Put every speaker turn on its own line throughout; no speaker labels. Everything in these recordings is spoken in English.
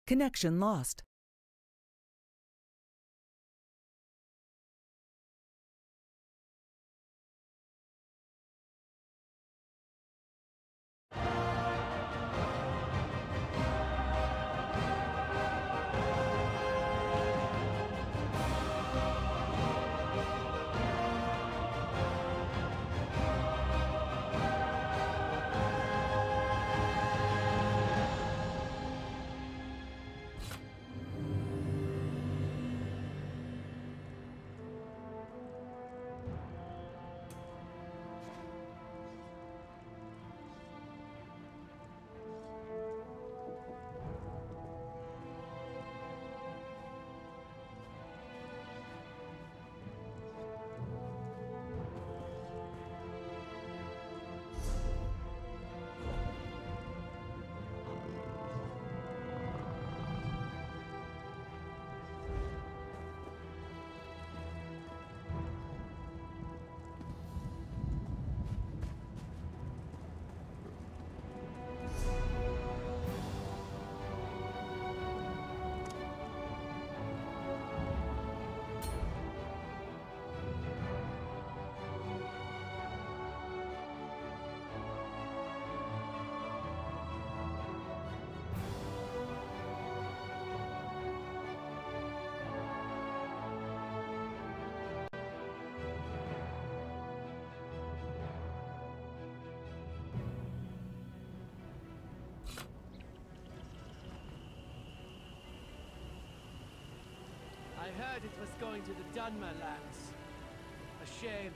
Connection lost.
I heard it was going to the Dunmer lands. A shame.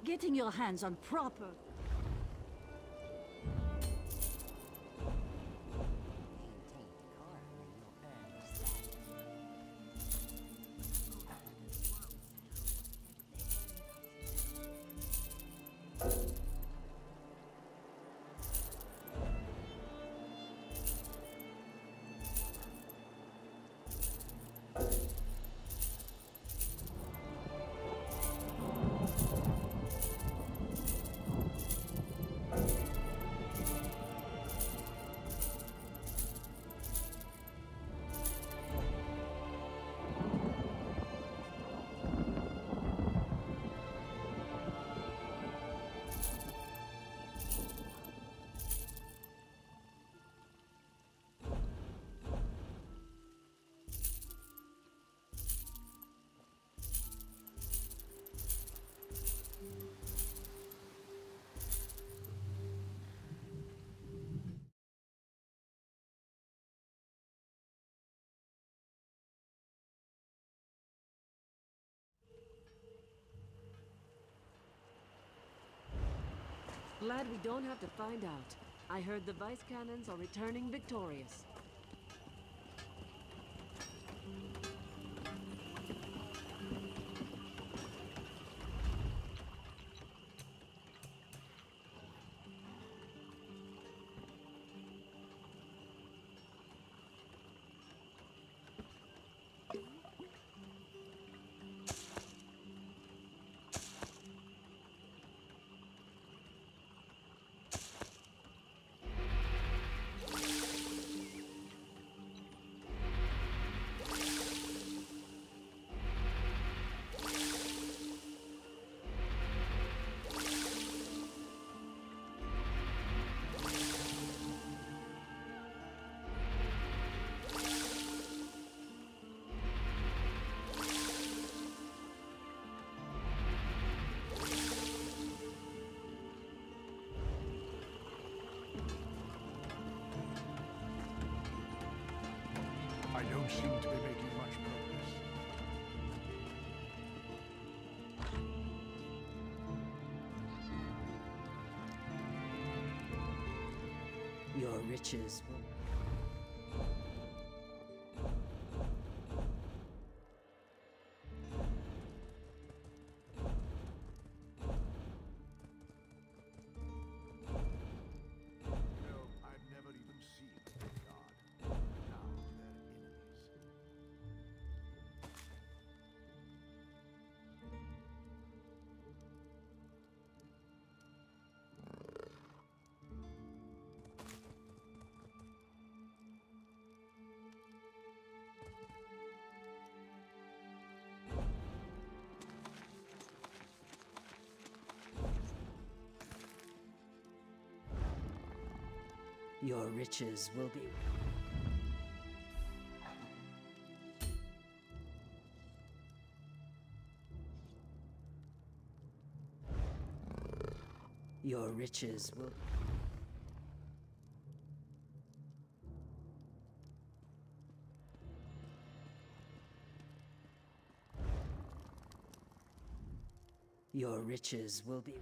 Getting your hands on proper...
Glad we don't have to find out. I heard the Vice Cannons are returning victorious.
I don't seem to be making much progress.
Your riches will... Your riches will be... Your riches will... Your riches will be...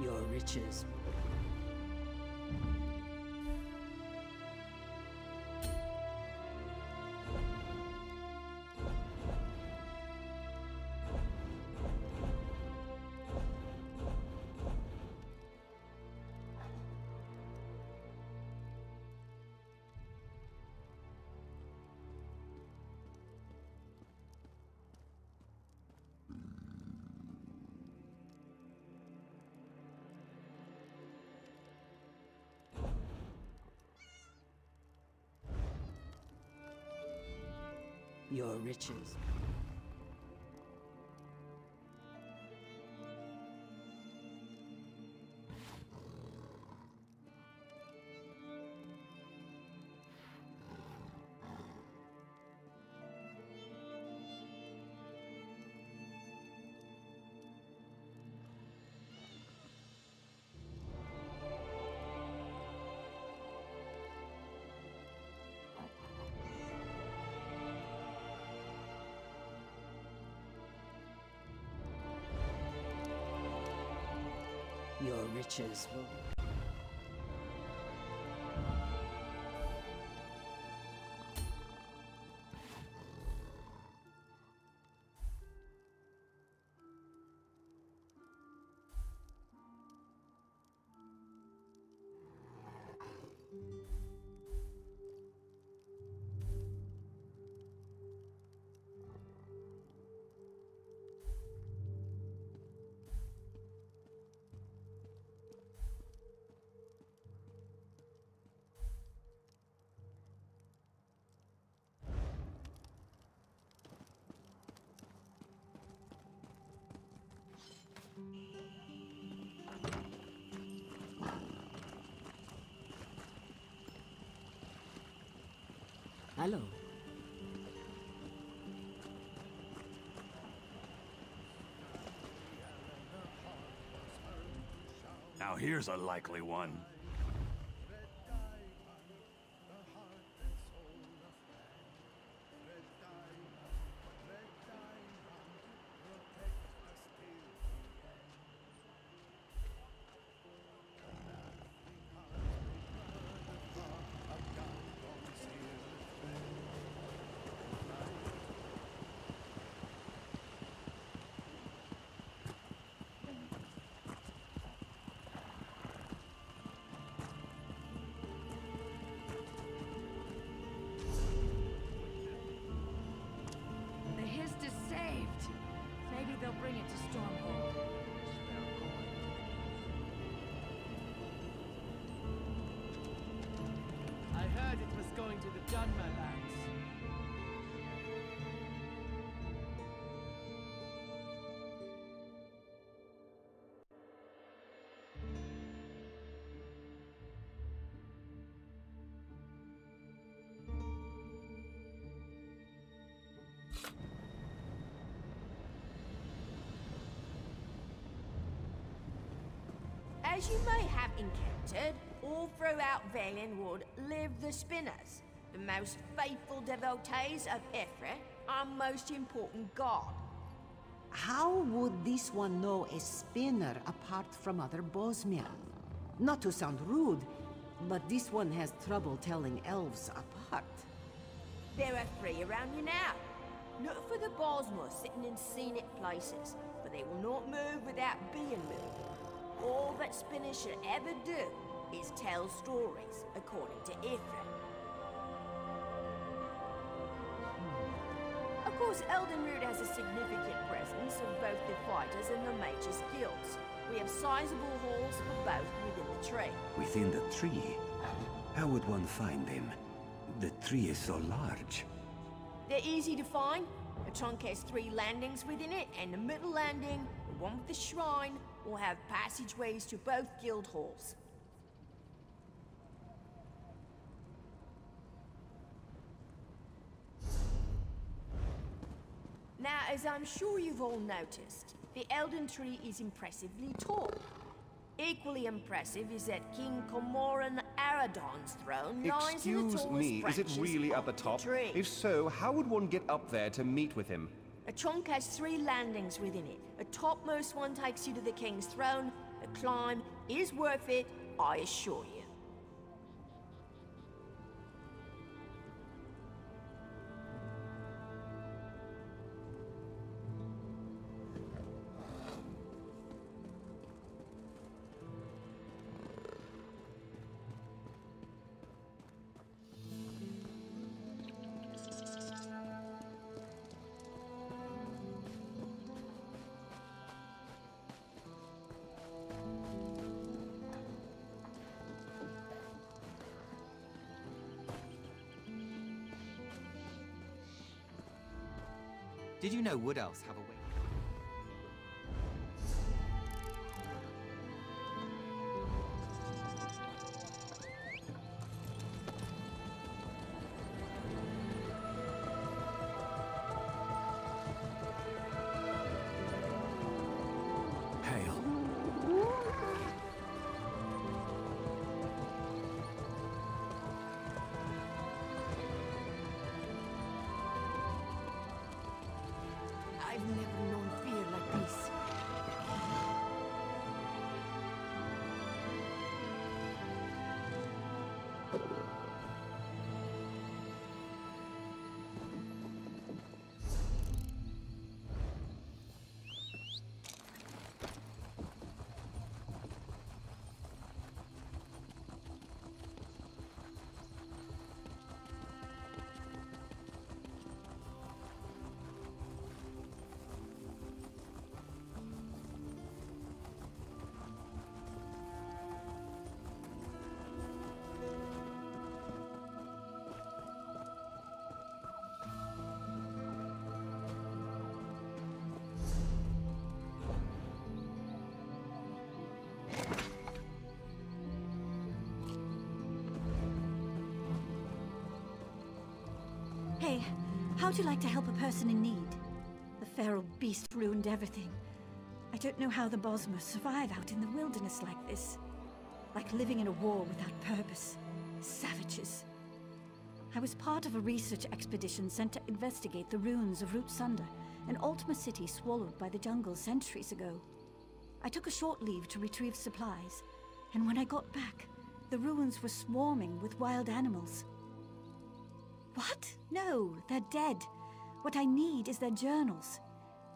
Your riches... Your riches... Your riches will...
Hello.
Now here's a likely one.
As you may have encountered, all throughout Valenwood live the Spinners, the most faithful devotees of Ifrit, our most important god.
How would this one know a spinner apart from other Bosmer? Not to sound rude, but this one has trouble telling elves apart.
There are 3 around you now. Look for the Bosmer sitting in scenic places, but they will not move without being moved. All that spinners should ever do is tell stories, according to Ifrit. Of course, Eldenroot has a significant presence of both the fighters and the mages' guilds. We have sizable halls for both within the tree.
Within the tree? How would one find them? The tree is so large.
They're easy to find. The trunk has 3 landings within it, and the middle landing, the one with the shrine, will have passageways to both guild halls. Now, as I'm sure you've all noticed, the Elden Tree is impressively tall. Equally impressive is that King Cormoran Aradon's throne lies in the
Excuse
tallest
me, is it
branches
really at
of
the top?
tree.
If so, how would one get up there to meet with him?
The trunk has 3 landings within it. The topmost one takes you to the king's throne. The climb is worth it, I assure you.
Did you know wood elves have a way?
I've never known fear like this.
Hey, how'd you like to help a person in need? The feral beast ruined everything. I don't know how the Bosmer survive out in the wilderness like this. Like living in a war without purpose. Savages. I was part of a research expedition sent to investigate the ruins of Root Sunder, an Ultima city swallowed by the jungle centuries ago. I took a short leave to retrieve supplies, and when I got back, the ruins were swarming with wild animals. What? No, they're dead. What I need is their journals.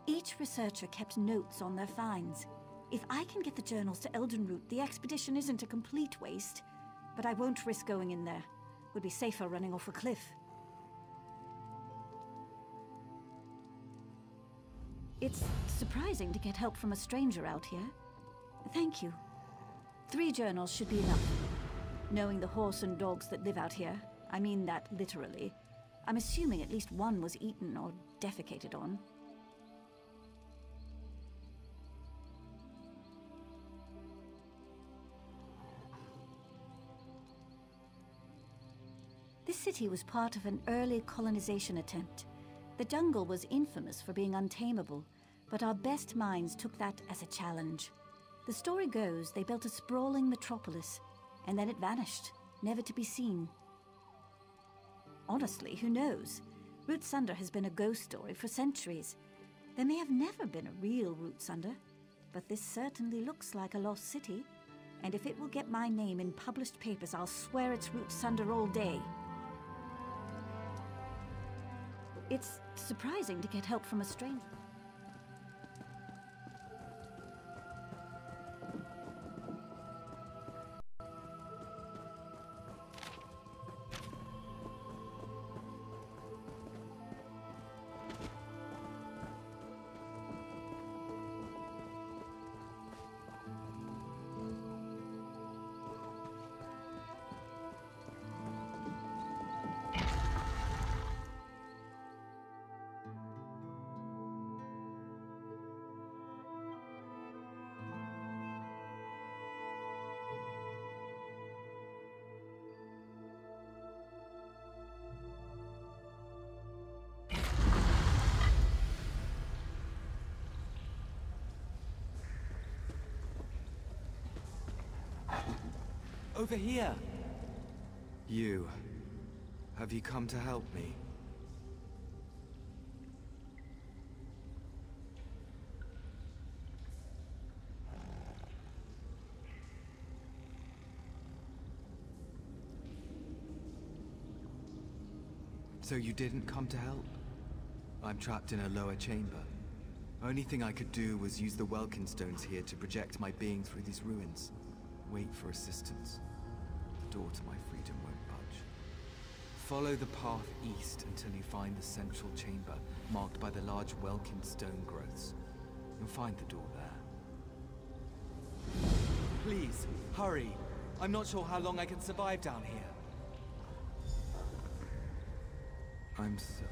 Each researcher kept notes on their finds. If I can get the journals to Eldenroot, the expedition isn't a complete waste. But I won't risk going in there. Would be safer running off a cliff. It's surprising to get help from a stranger out here. Thank you. 3 journals should be enough. Knowing the horse and dogs that live out here, I mean that literally, I'm assuming at least one was eaten or defecated on. This city was part of an early colonization attempt. The jungle was infamous for being untamable, but our best minds took that as a challenge. The story goes they built a sprawling metropolis, and then it vanished, never to be seen. Honestly, who knows? Root Sunder has been a ghost story for centuries. There may have never been a real Root Sunder, but this certainly looks like a lost city. And if it will get my name in published papers, I'll swear it's Root Sunder all day. It's surprising to get help from a stranger.
Over here! You. Have you come to help me? So you didn't come to help? I'm trapped in a lower chamber. Only thing I could do was use the Welkin stones here to project my being through these ruins. Wait for assistance. The door to my freedom won't budge. Follow the path east until you find the central chamber, marked by the large Welkin stone growths. You'll find the door there. Please, hurry! I'm not sure how long I can survive down here. I'm so...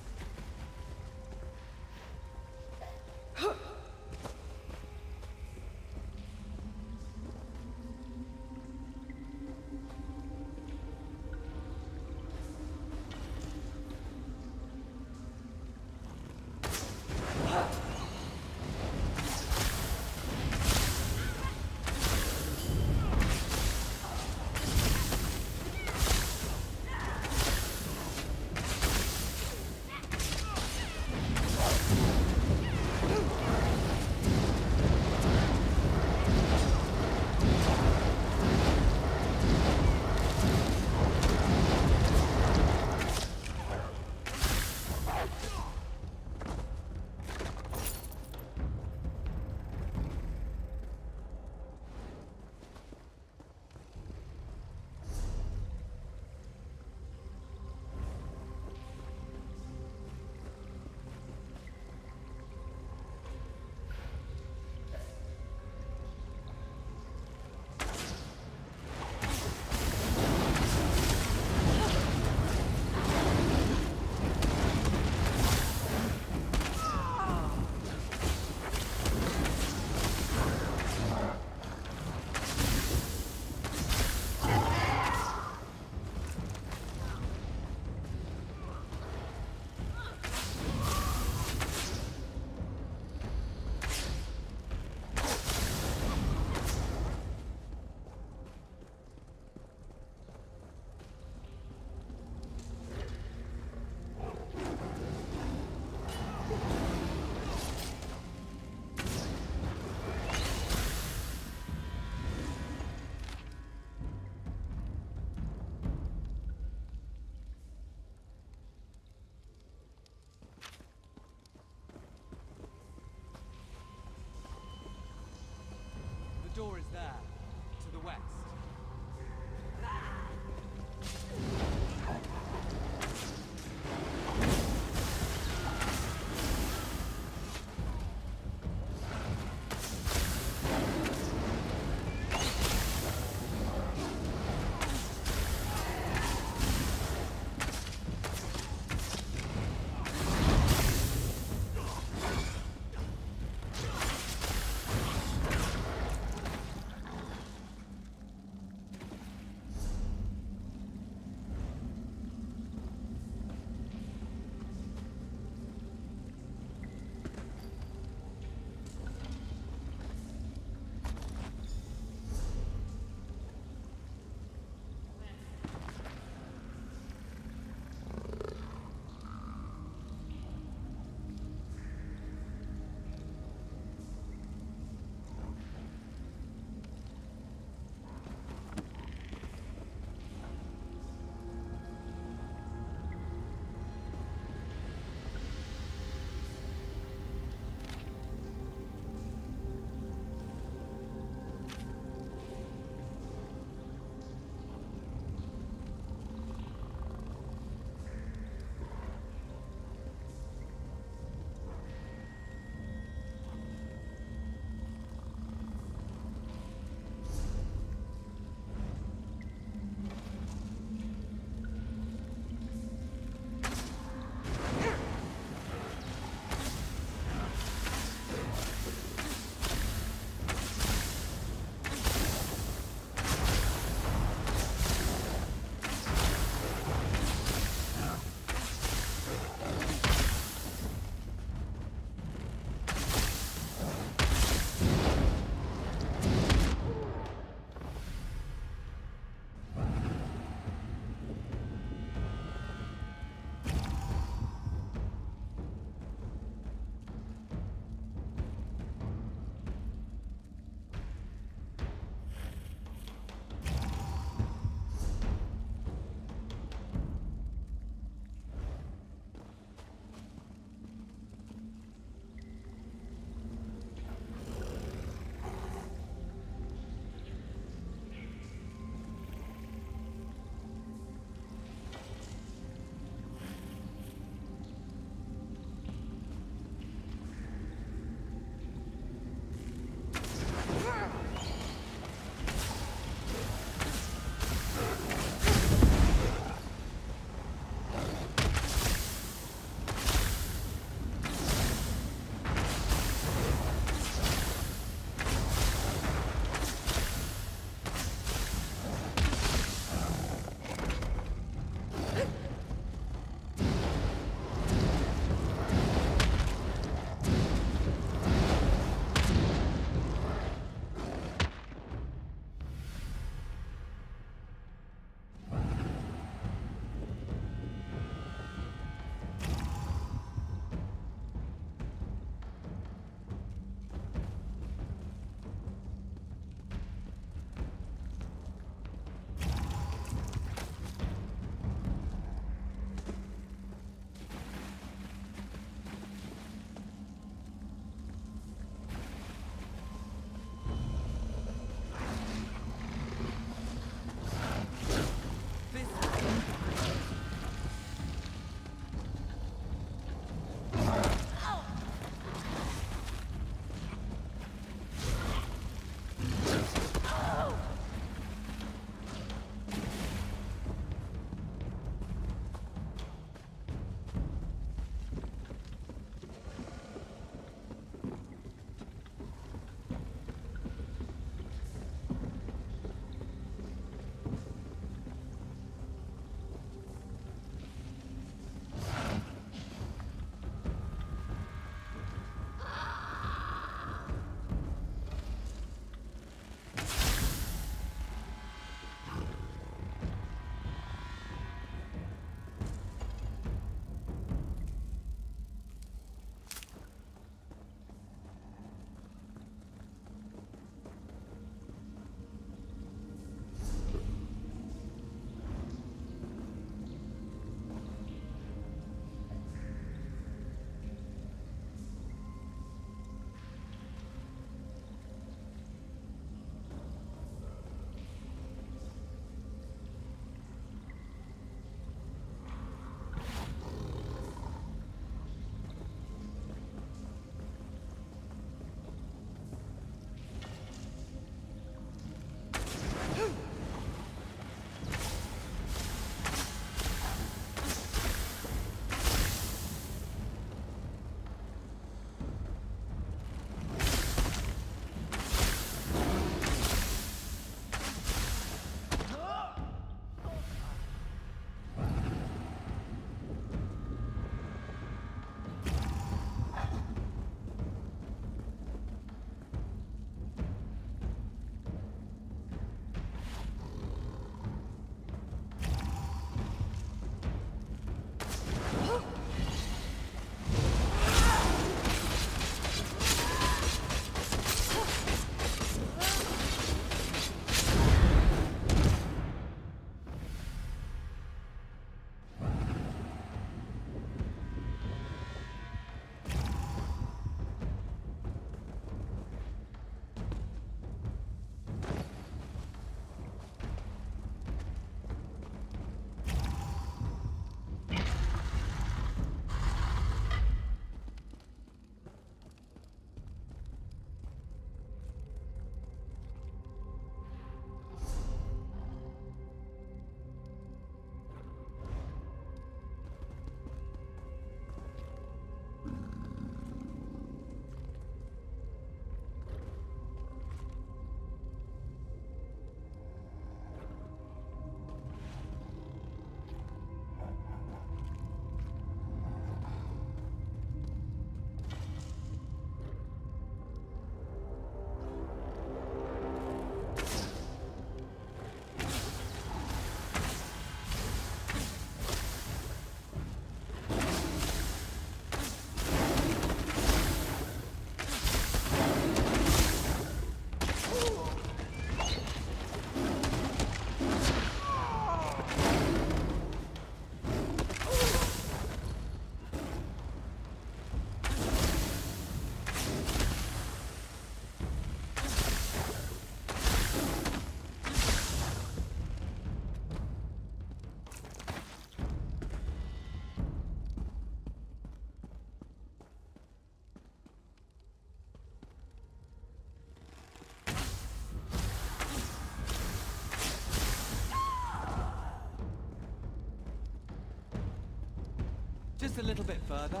Just a little bit further.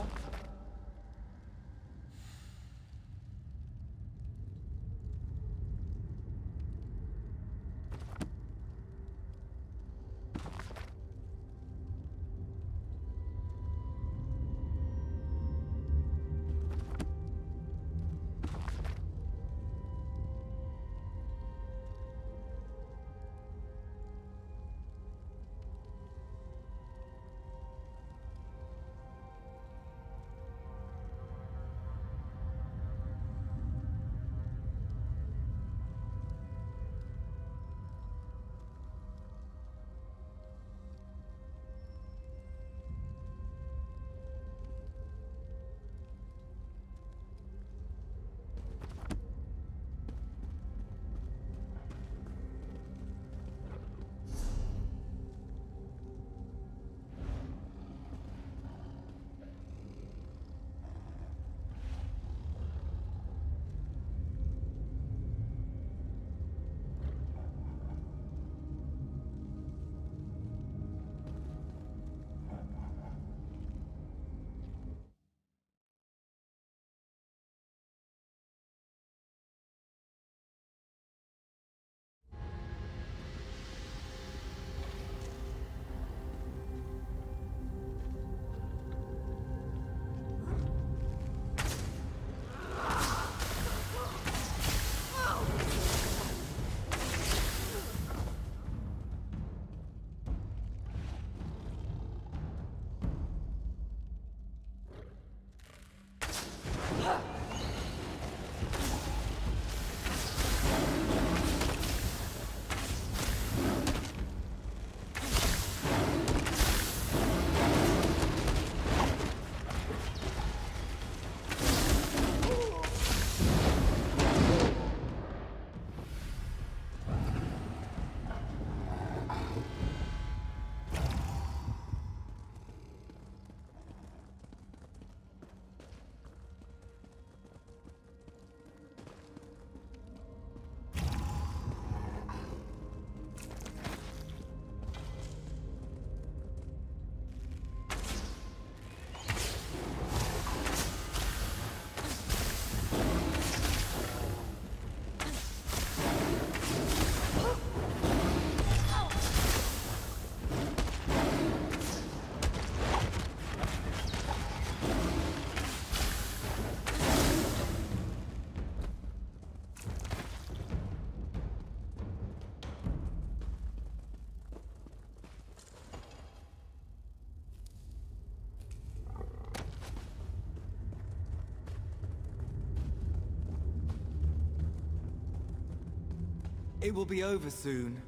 It will be over soon.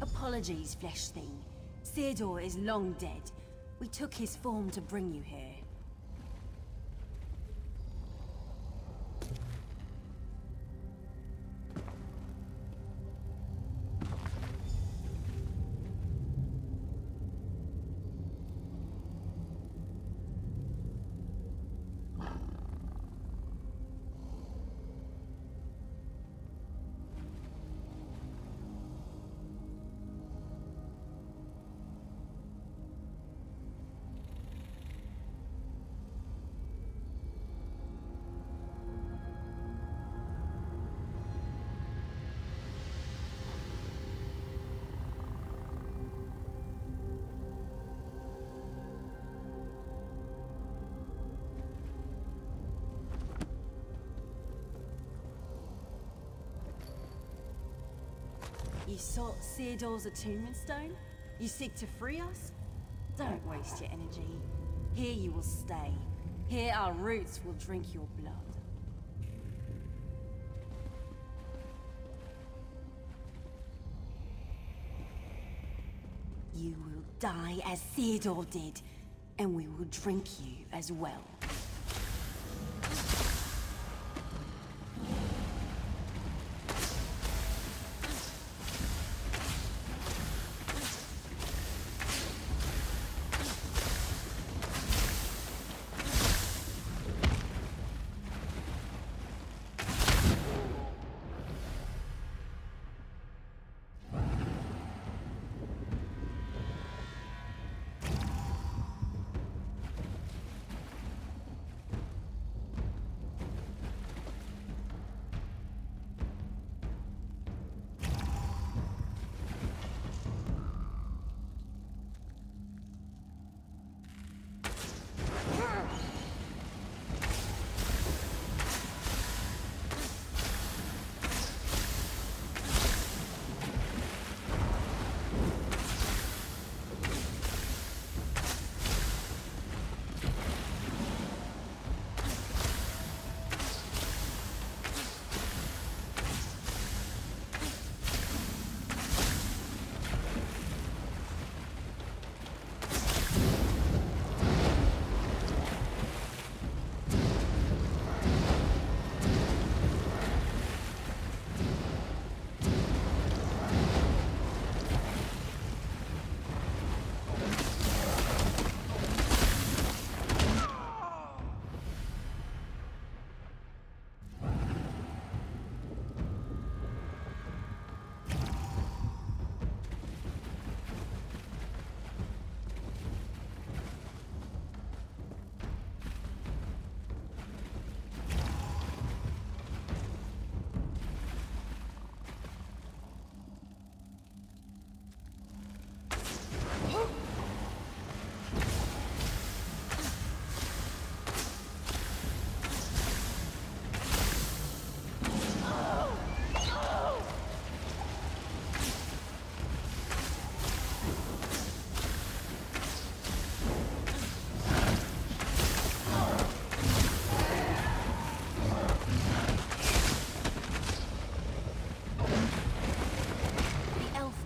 Apologies, flesh thing. Theodore is long dead. We took his form to bring you here. You sought Theodore's attunement stone? You seek to free us? Don't waste your energy. Here you will stay. Here our roots will drink your blood. You will die as Theodore did, and we will drink you as well.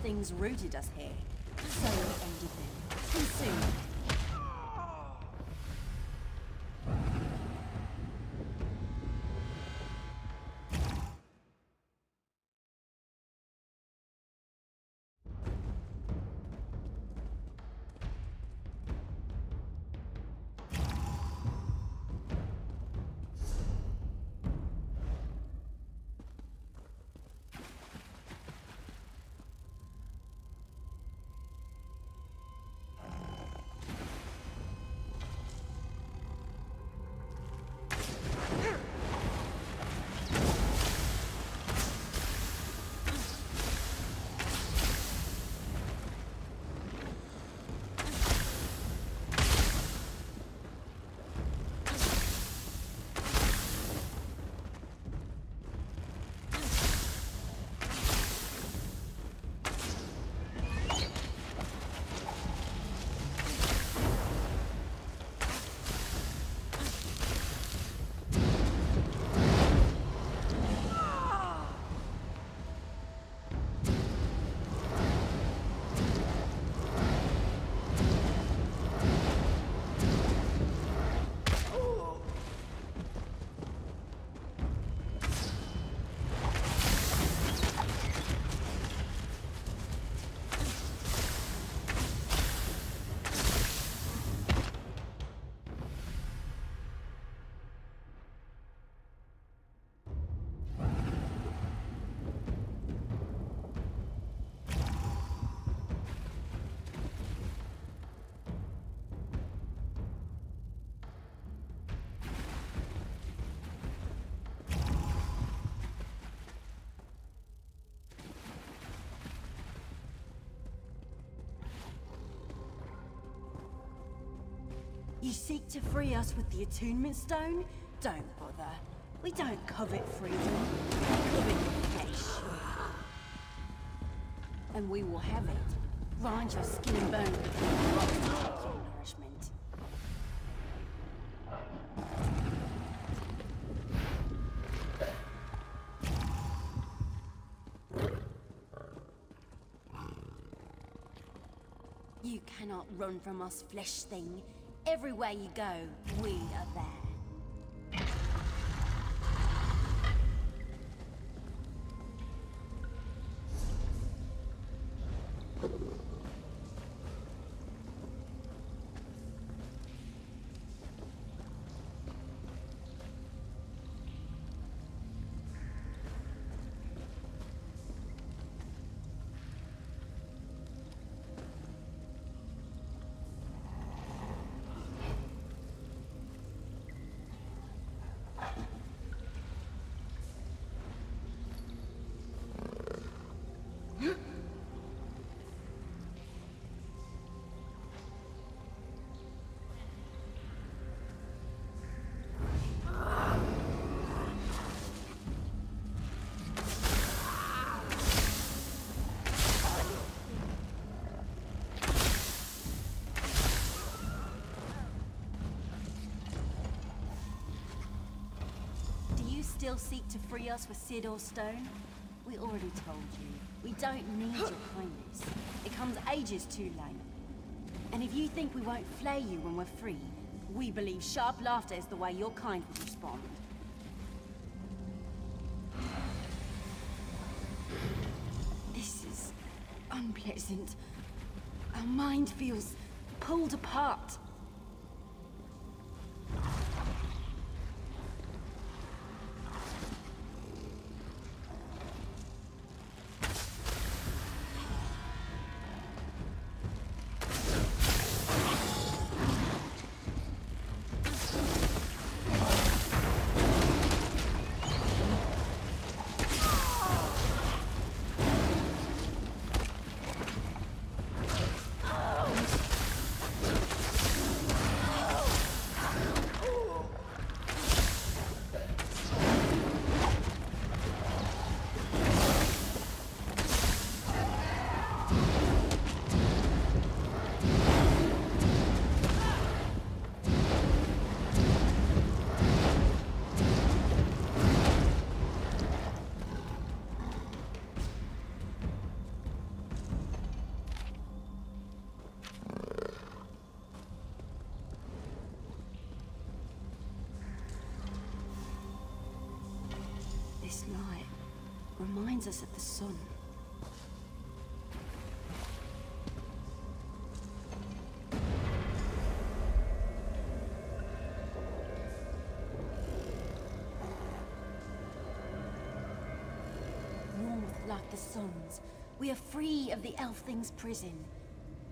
things rooted us here. So we ended them. Consumed. You seek to free us with the attunement stone? Don't bother. We don't covet freedom. We covet flesh. And we will have it. Grind your skin and bone between the rocks to take your nourishment. You cannot run from us, flesh thing. Everywhere you go, we are there. Still seek to free us with Sid or Stone? We already told you. We don't need your kindness. It comes ages too late. And if you think we won't flay you when we're free, we believe sharp laughter is the way your kind will respond. This is unpleasant. Our mind feels pulled apart.
reminds us of the sun. North like the suns, we are free of the Elf-Thing's prison.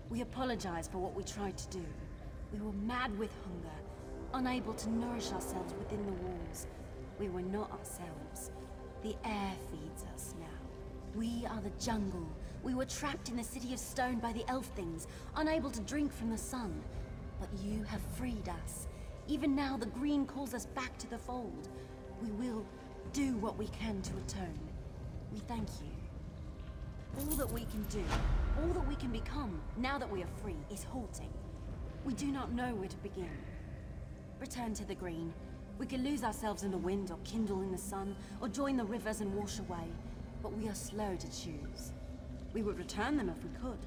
We apologize for what we tried to do. We were mad with hunger, unable to nourish ourselves within the walls. We were not ourselves. The air feeds us now. We are the jungle. We were trapped in the city of stone by the Elf-Things, unable to drink from the sun. But you have freed us. Even now, the green calls us back to the fold. We will do what we can to atone. We thank you. All that we can do, all that we can become, now that we are free, is halting. We do not know where to begin. Return to the green. We could lose ourselves in the wind, or kindle in the sun, or join the rivers and wash away. But we are slow to choose. We would return them if we could.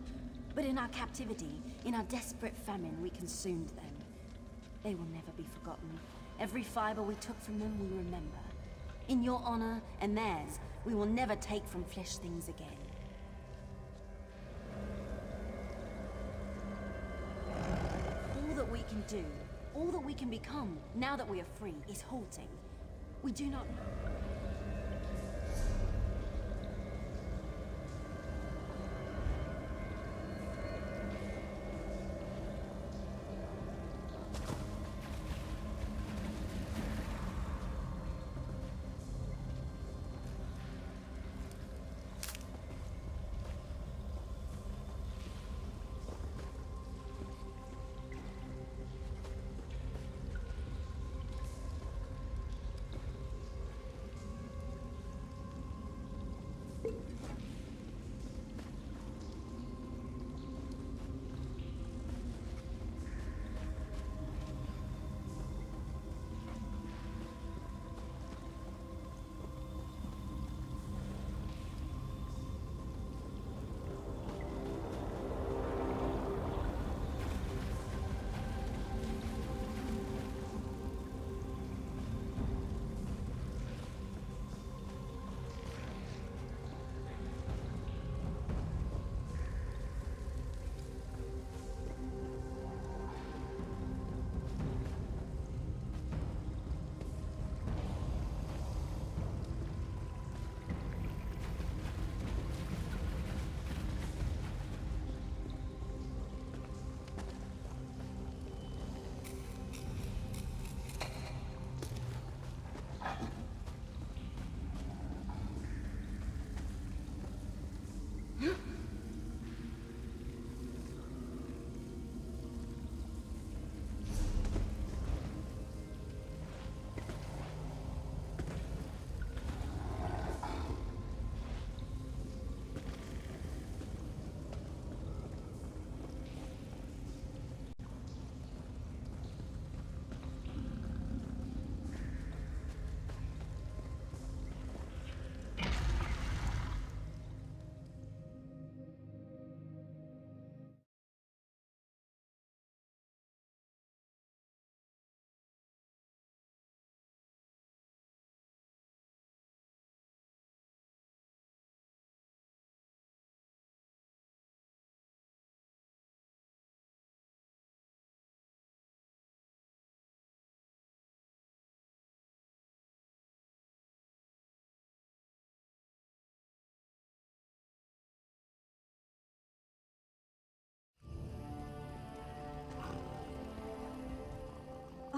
But in our captivity, in our desperate famine, we consumed them. They will never be forgotten. Every fiber we took from them, we remember. In your honor and theirs, we will never take from flesh things again. All that we can do, all that we can become, now that we are free, is halting. We do not...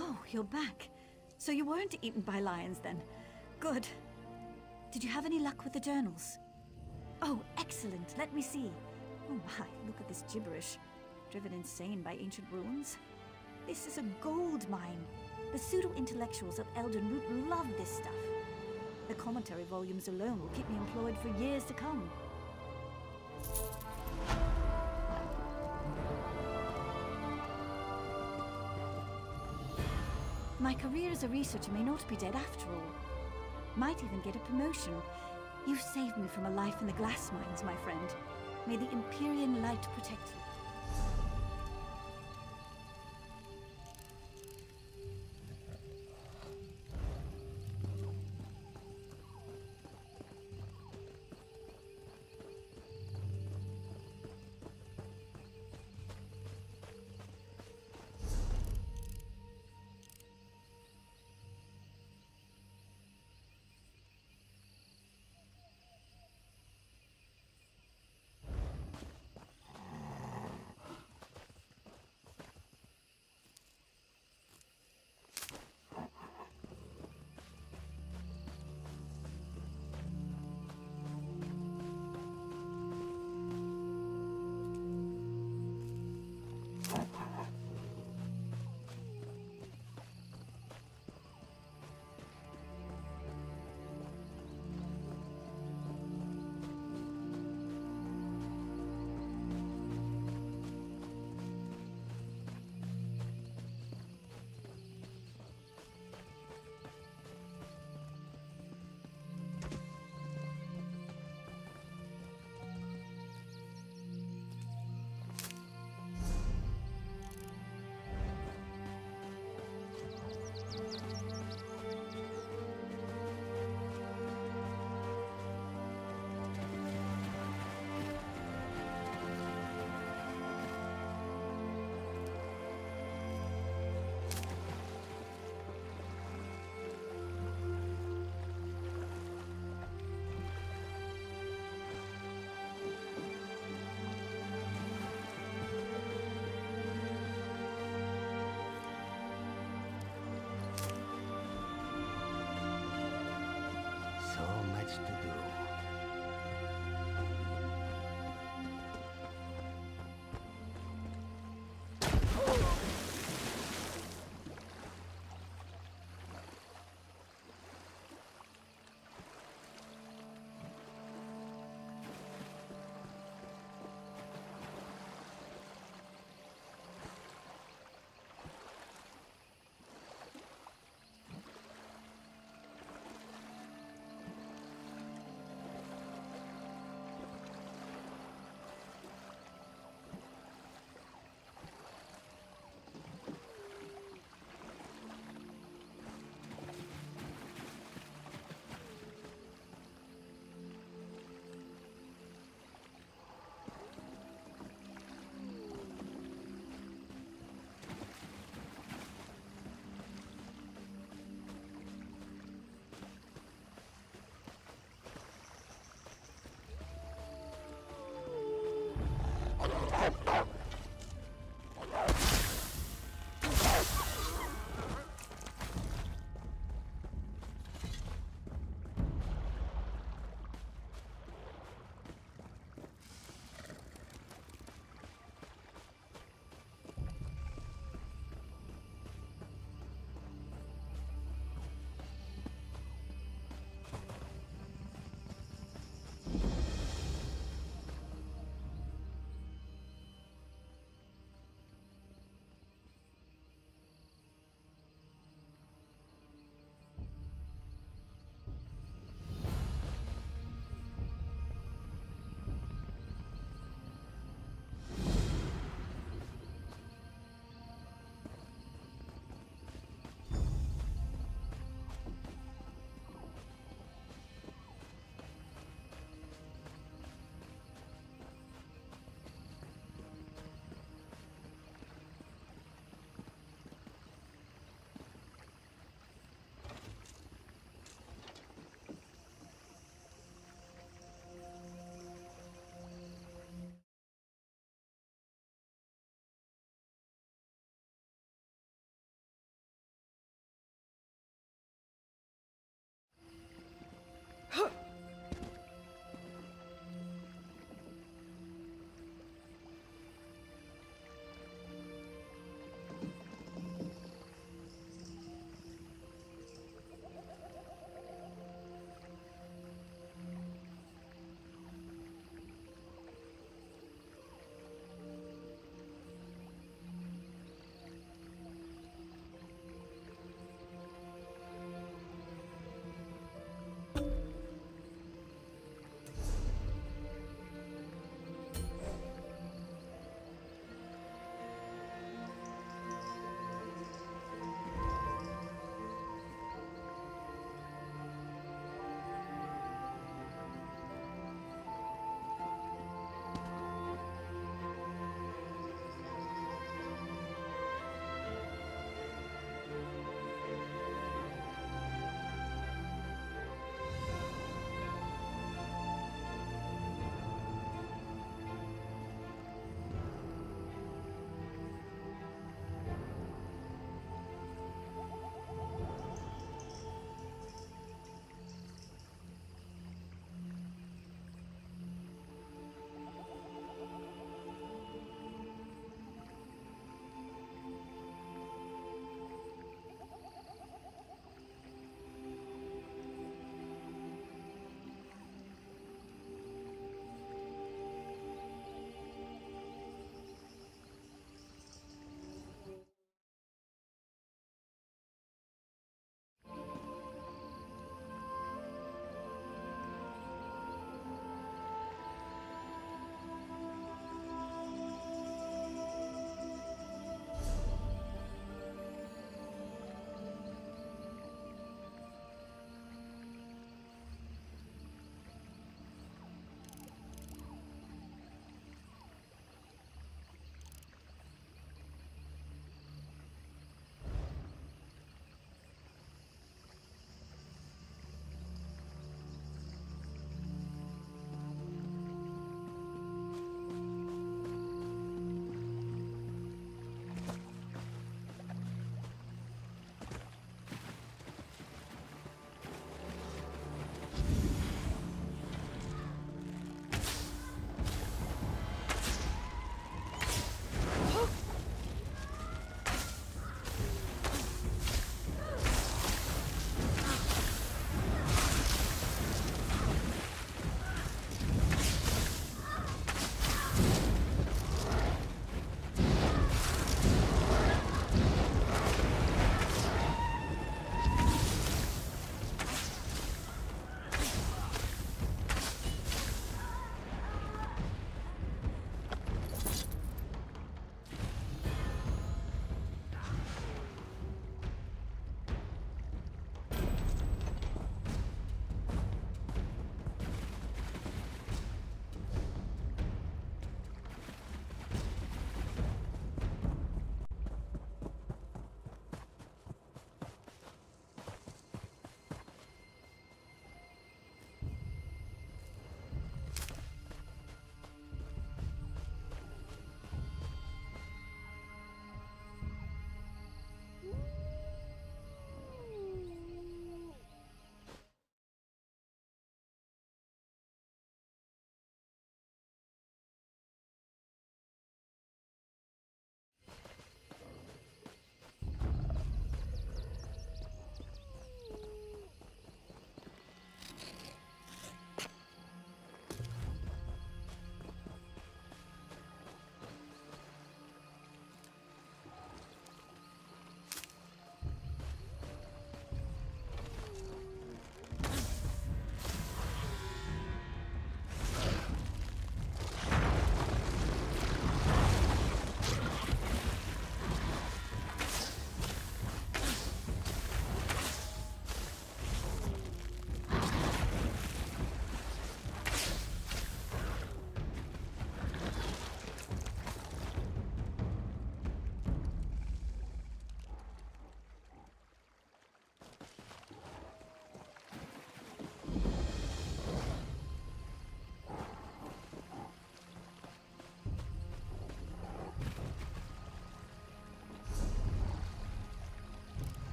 Oh, you're back. So you weren't eaten by lions then. Good. Did you have any luck with the journals? Oh, excellent. Let me see. Oh my, look at this gibberish. Driven insane by ancient ruins. This is a gold mine. The pseudo-intellectuals of Elden Root love this stuff. The commentary volumes alone will keep me employed for years to come. My career as a researcher may not be dead after all. Might even get a promotion. You've saved me from a life in the glass mines, my friend. May the Empyrean light protect you.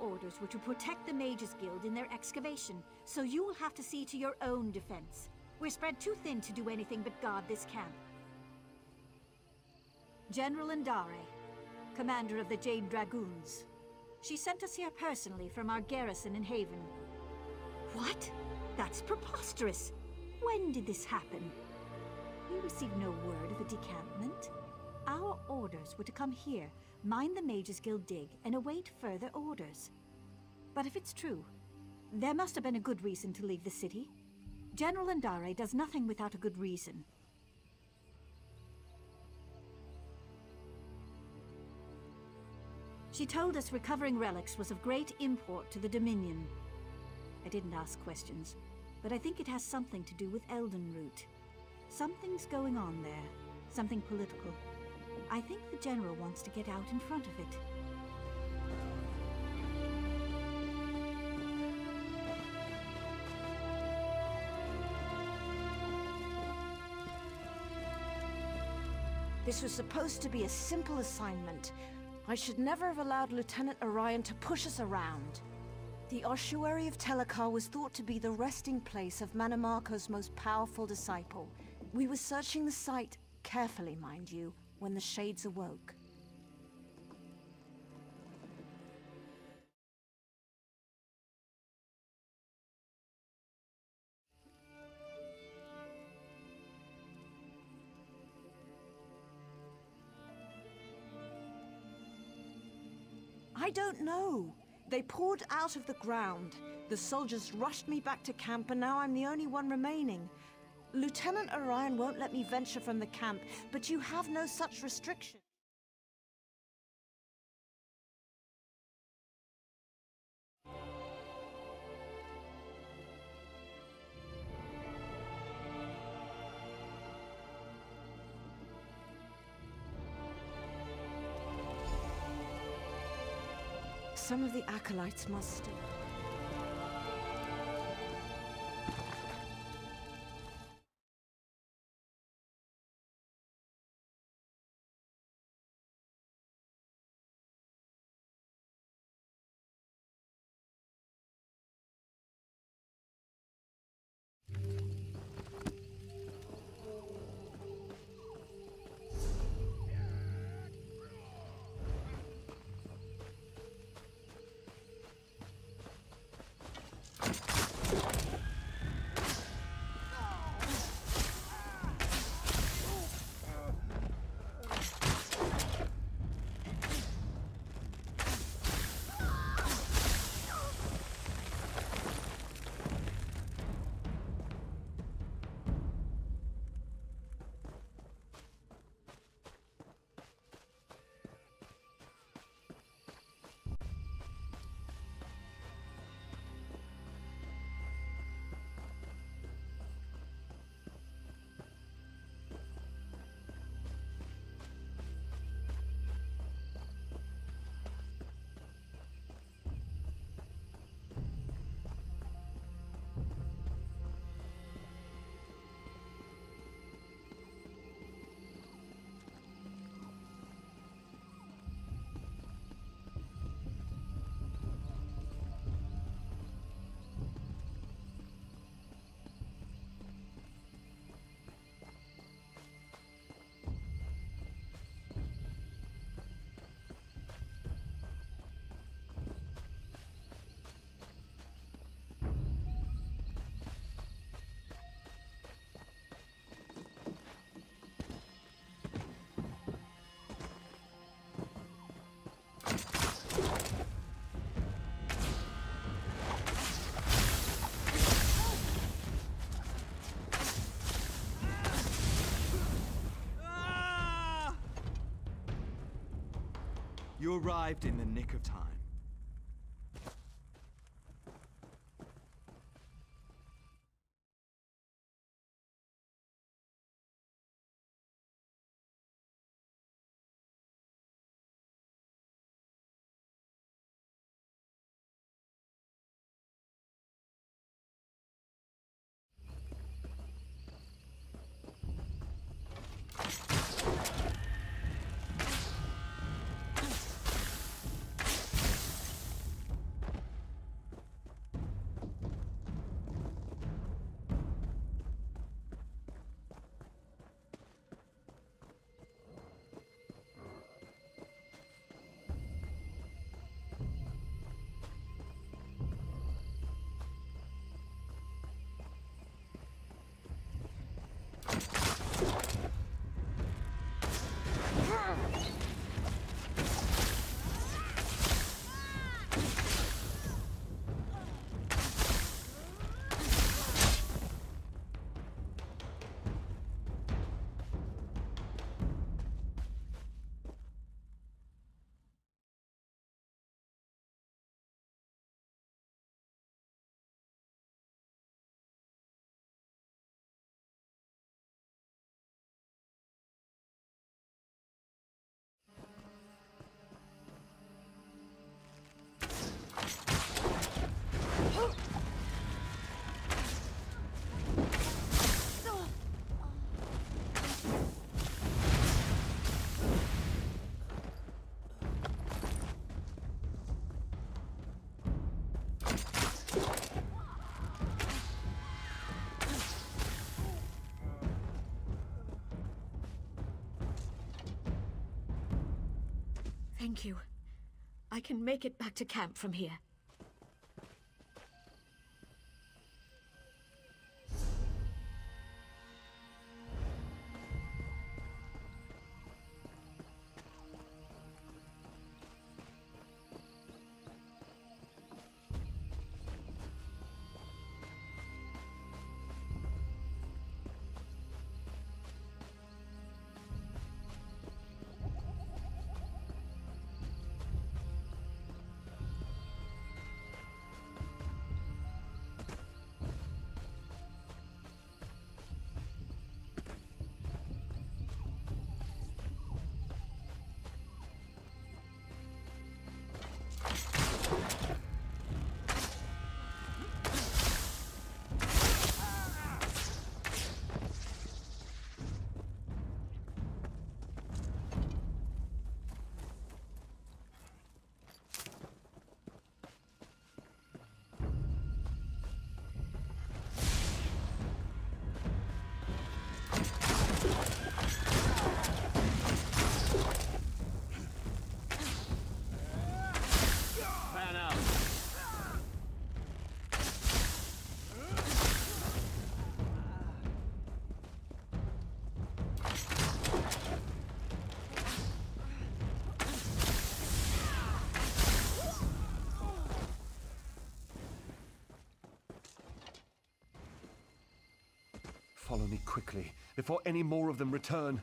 orders were to protect the Mages Guild in their excavation, so you will have to see to your own defense. We're spread too thin to do anything but guard this camp. General Indare, commander of the Jade Dragoons. She sent us here personally from our garrison in Haven. What? That's preposterous! When did this happen? We received no word of a decampment. Our orders were to come here, mine the Mages Guild dig, and await further orders. But if it's true, there must have been a good reason to leave the city. General Indare does nothing without a good reason. She told us recovering relics was of great import to the Dominion. I didn't ask questions, but I think it has something to do with Eldenroot. Something's going on there, something political. I think the General wants to get out in front of it.
This was supposed to be a simple assignment. I should never have allowed Lieutenant Orion to push us around. The ossuary of Telekar was thought to be the resting place of Mannimarco's most powerful disciple. We were searching the site, carefully mind you, when the Shades awoke. I don't know. They poured out of the ground. The soldiers rushed me back to camp, and now I'm the only one remaining. Lieutenant Orion won't let me venture from the camp, but you have no such restriction. Some of the acolytes must still...
You arrived in the nick of time.
Thank you. I can make it back to camp from here.
Follow me quickly, before any more of them return.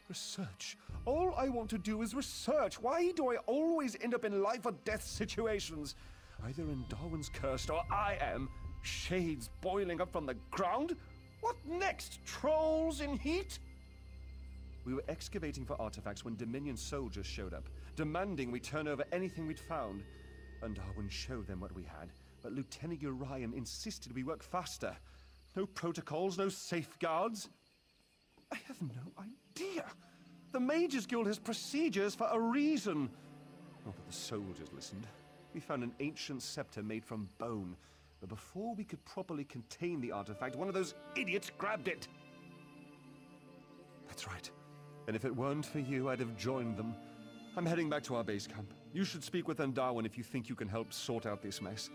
Research. All I want to do is research. Why do I always end up in life or death situations? Either in Darwin's cursed or I am. Shades boiling up from the ground? What next? Trolls in heat? We were excavating for artifacts when Dominion soldiers showed up, demanding we turn over anything we'd found. And Darwin showed them what we had, but Lieutenant Orion insisted we work faster. No protocols, no safeguards. I have no idea. The Mages Guild has procedures for a reason. Not that the soldiers listened. We found an ancient scepter made from bone, but before we could properly contain the artifact, one of those idiots grabbed it. That's right. And if it weren't for you, I'd have joined them. I'm heading back to our base camp. You should speak with Darwin if you think you can help sort out this mess.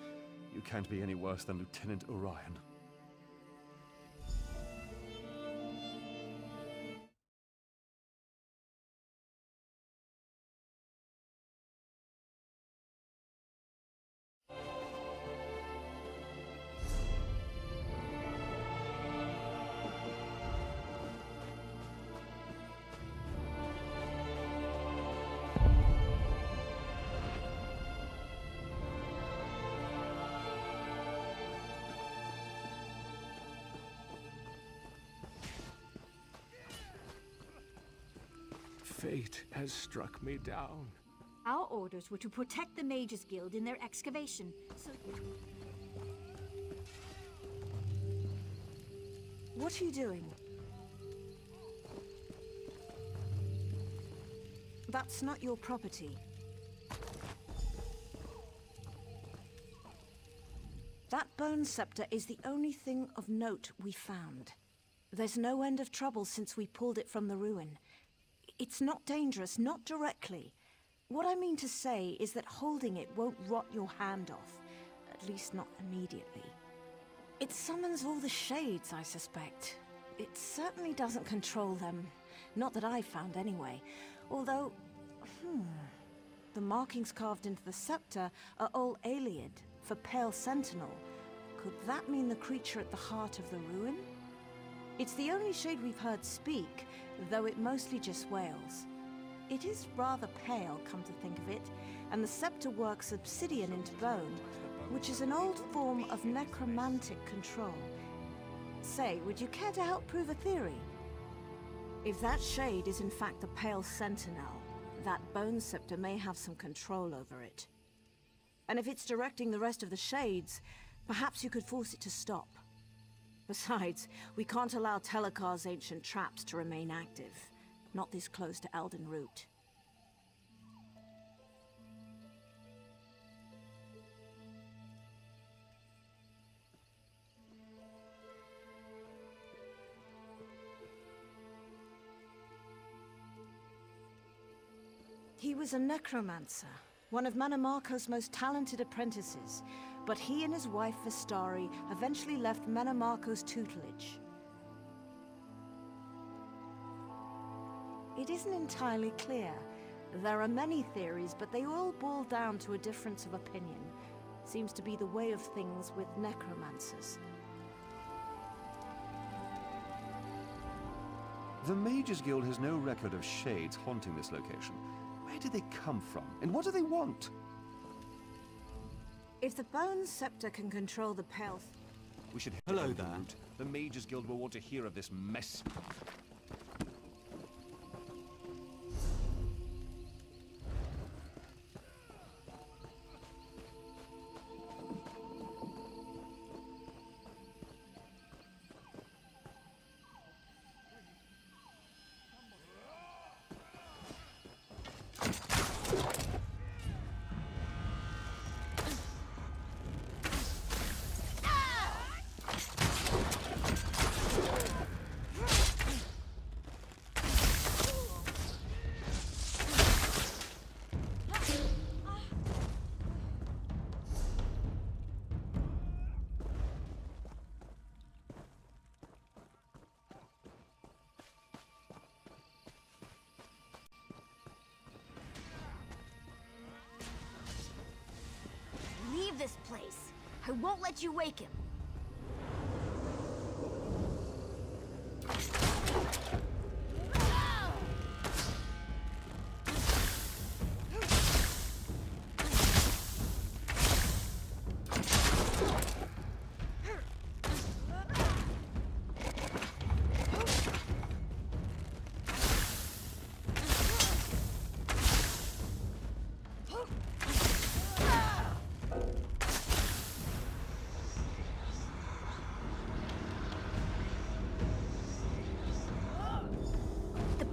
You can't be any worse than Lieutenant Orion.
Fate has struck me down.
Our orders were to protect the Mages Guild in their excavation, so...
What are you doing? That's not your property. That bone scepter is the only thing of note we found. There's no end of trouble since we pulled it from the ruin. It's not dangerous, not directly. What I mean to say is that holding it won't rot your hand off. At least not immediately. It summons all the shades, I suspect. It certainly doesn't control them. Not that I've found anyway. Although, the markings carved into the scepter are all Ayleid, for Pale Sentinel. Could that mean the creature at the heart of the ruin? It's the only shade we've heard speak, though it mostly just wails. It is rather pale, come to think of it, and the scepter works obsidian into bone, which is an old form of necromantic control. Say, would you care to help prove a theory? If that shade is in fact the Pale Sentinel, that bone scepter may have some control over it. And if it's directing the rest of the shades, perhaps you could force it to stop. Besides, we can't allow Telekar's ancient traps to remain active. Not this close to Elden Root. He was a necromancer, one of Manamarco's most talented apprentices, but he and his wife Vistari eventually left Manamarco's tutelage. It isn't entirely clear. There are many theories, but they all boil down to a difference of opinion. Seems to be the way of things with necromancers.
The Mages Guild has no record of shades haunting this location. Where do they come from, and what do they want?
If the Bone Scepter can control the Pale...
We should head
Hello
to
there.
Root. The Mages Guild will want to hear of this mess.
Leave this place. I won't let you wake him.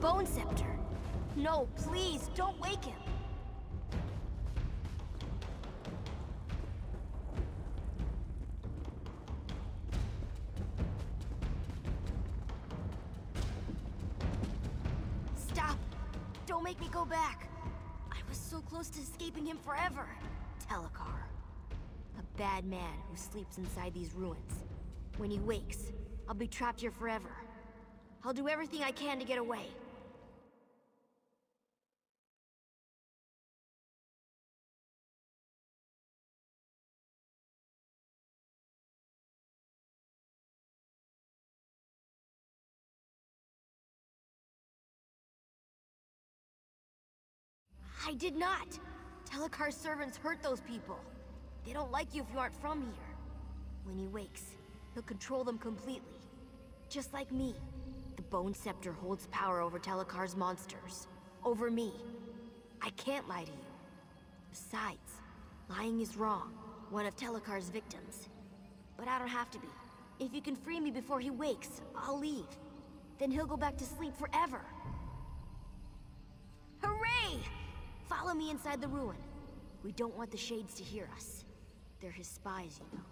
Bone Scepter. No, please, don't wake him. Stop. Don't make me go back. I was so close to escaping him forever. Telekar. A bad man who sleeps inside these ruins. When he wakes, I'll be trapped here forever. I'll do everything I can to get away. I did not! Telekar's servants hurt those people. They don't like you if you aren't from here. When he wakes, he'll control them completely. Just like me. The Bone Scepter holds power over Telekar's monsters. Over me. I can't lie to you. Besides, lying is wrong. One of Telekar's victims. But I don't have to be. If you can free me before he wakes, I'll leave. Then he'll go back to sleep forever. Hooray! Follow me inside the ruin. We don't want the Shades to hear us. They're his spies, you know.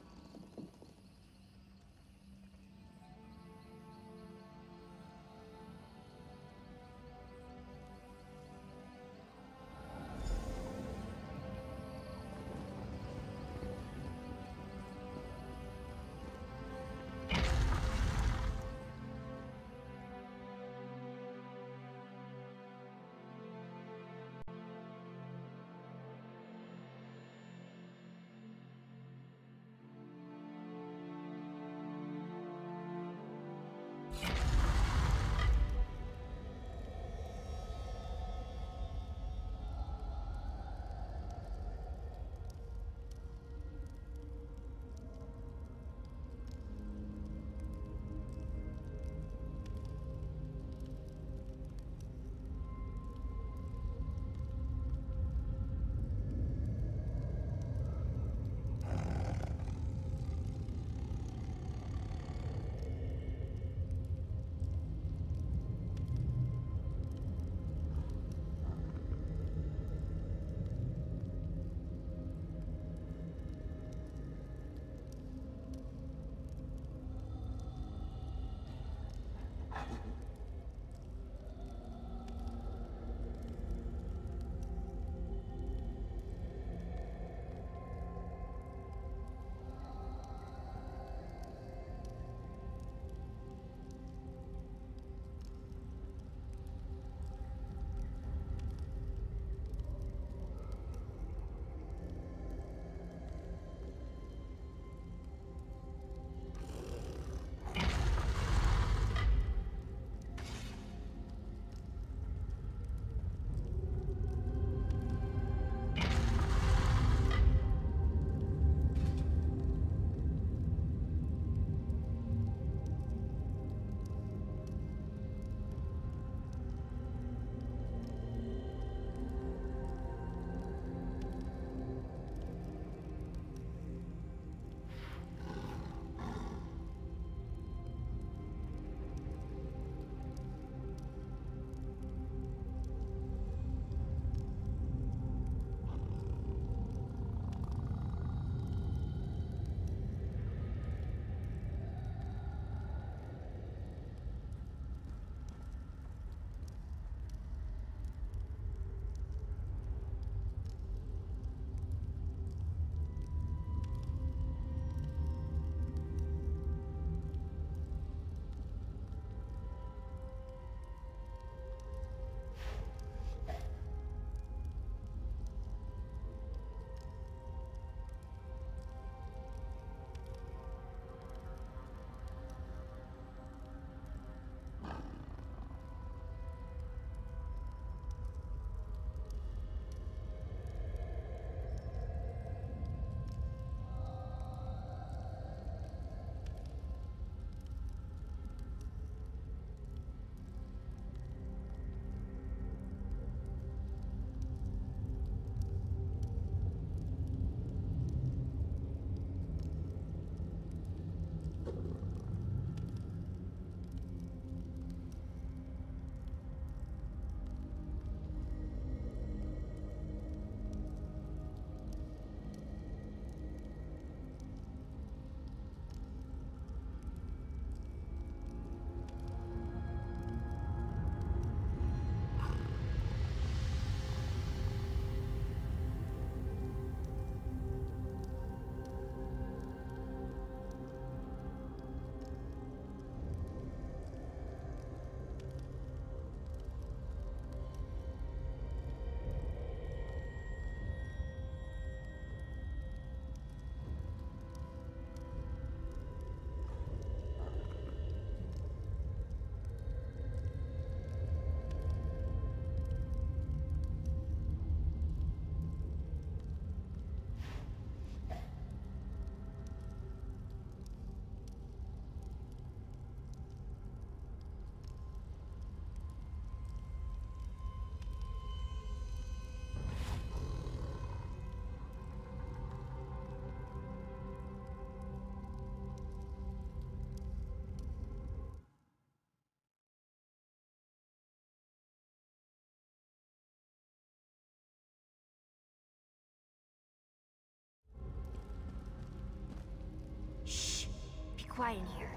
quiet in here.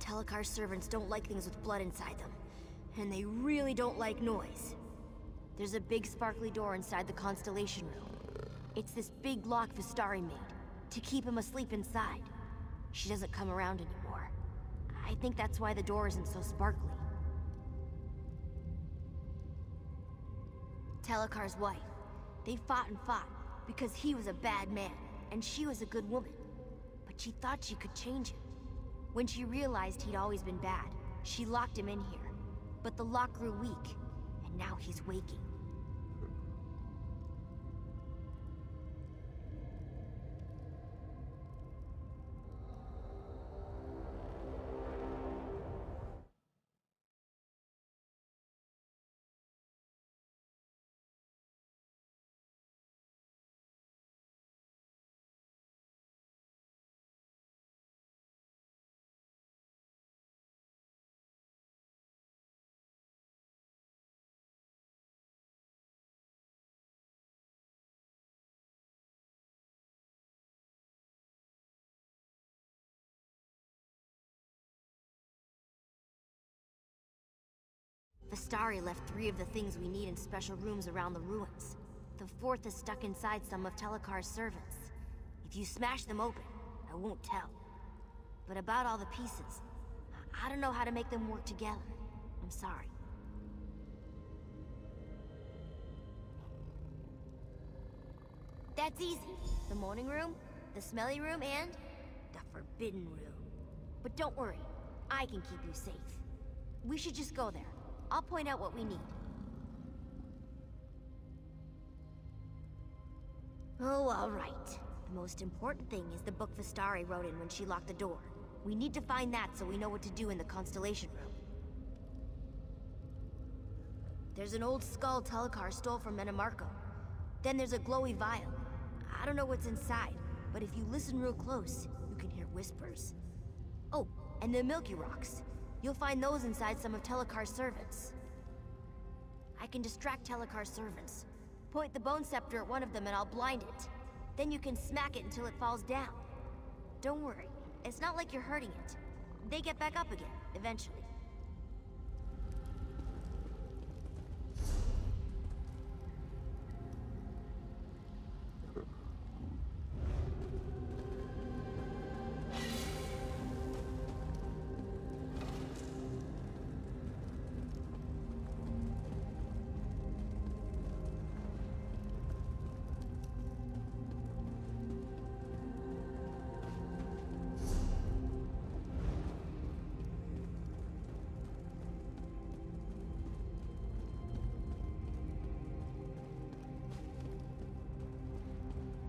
Telekar's servants don't like things with blood inside them. And they really don't like noise. There's a big sparkly door inside the Constellation Room. It's this big lock Vistari made, to keep him asleep inside. She doesn't come around anymore. I think that's why the door isn't so sparkly. Telekar's wife. They fought and fought, because he was a bad man, and she was a good woman. But she thought she could change him. When she realized he'd always been bad, she locked him in here. But the lock grew weak, and now he's waking. Vistari left 3 of the things we need in special rooms around the ruins. The 4th is stuck inside some of Telekar's servants. If you smash them open, I won't tell. But about all the pieces, I don't know how to make them work together. I'm sorry. That's easy. The morning room, the smelly room, and the forbidden room. But don't worry, I can keep you safe. We should just go there. I'll point out what we need. Oh, all right. The most important thing is the book Vistari wrote in when she locked the door. We need to find that so we know what to do in the Constellation Room. There's an old skull Telekar stole from Metamarco. Then there's a glowy vial. I don't know what's inside, but if you listen real close, you can hear whispers. Oh, and the Milky Rocks. You'll find those inside some of Telekar's servants. I can distract Telekar's servants. Point the Bone Scepter at one of them and I'll blind it. Then you can smack it until it falls down. Don't worry, it's not like you're hurting it. They get back up again, eventually.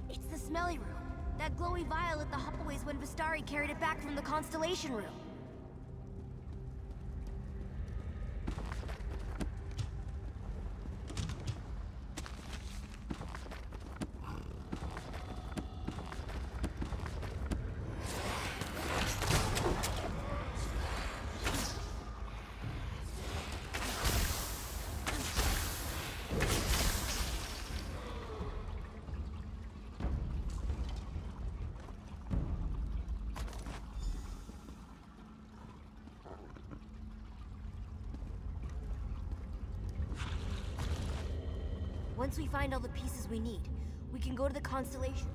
It's the smelly room. That glowy vial at the hallways when Vistari carried it back from the Constellation Room. Once we find all the pieces we need, we can go to the Constellation.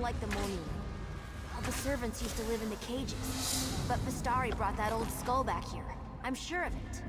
Like the morning room. All the servants used to live in the cages, but Vistari brought that old skull back here. I'm sure of it.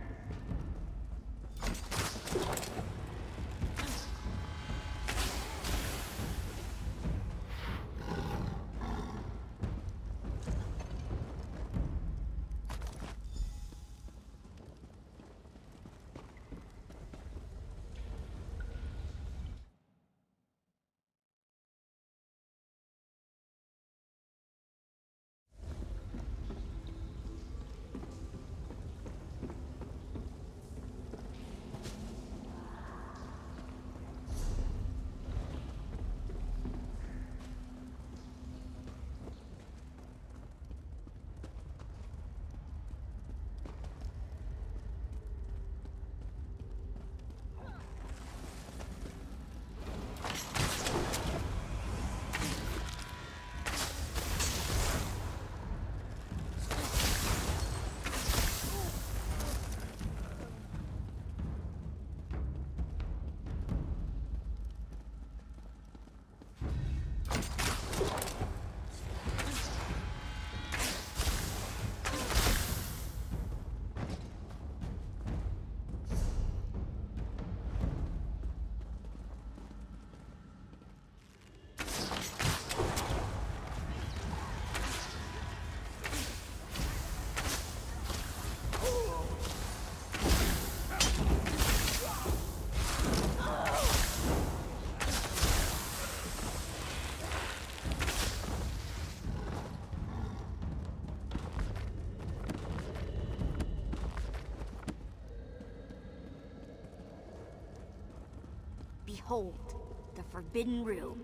Hold. The Forbidden Room.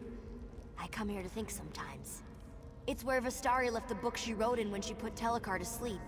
I come here to think sometimes. It's where Vistari left the book she wrote in when she put Telekar to sleep.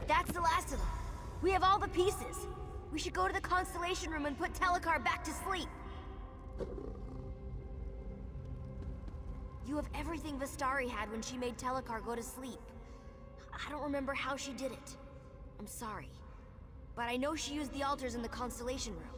That's the last of them. We have all the pieces. We should go to the Constellation Room and put Telekar back to sleep. You have everything Vistari had when she made Telekar go to sleep. I don't remember how she did it. I'm sorry. But I know she used the altars in the Constellation Room.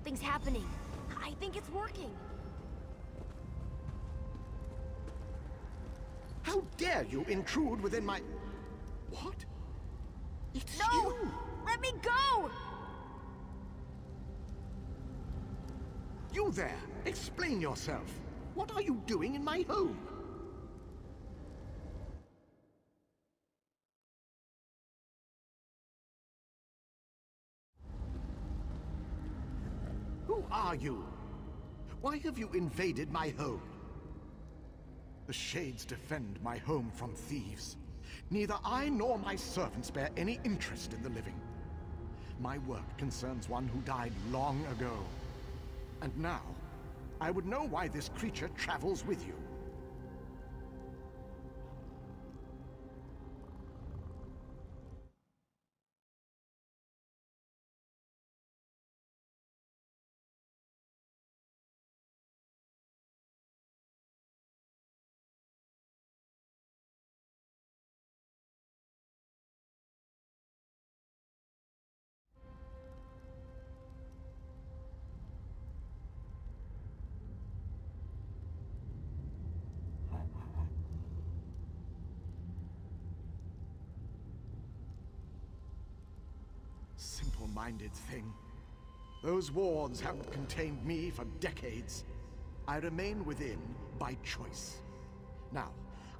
Something's happening. I think it's working.
How dare you intrude within my... What? It's
No!
you!
Let me go!
You there! Explain yourself. What are you doing in my home? Who are you? Why have you invaded my home? The Shades defend my home from thieves. Neither I nor my servants bear any interest in the living. My work concerns one who died long ago. And now, I would know why this creature travels with you. Simple-minded thing. Those wards haven't contained me for decades. I remain within by choice. Now,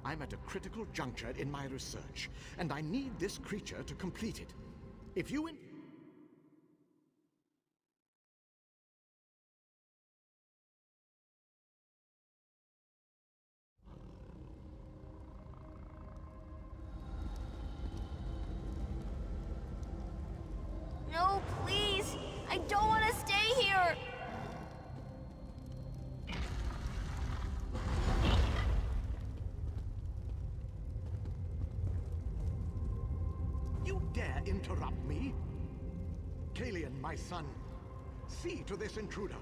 I'm at a critical juncture in my research, and I need this creature to complete it. If you
No, please! I don't want to stay here!
You dare interrupt me? Kalian, my son, see to this intruder.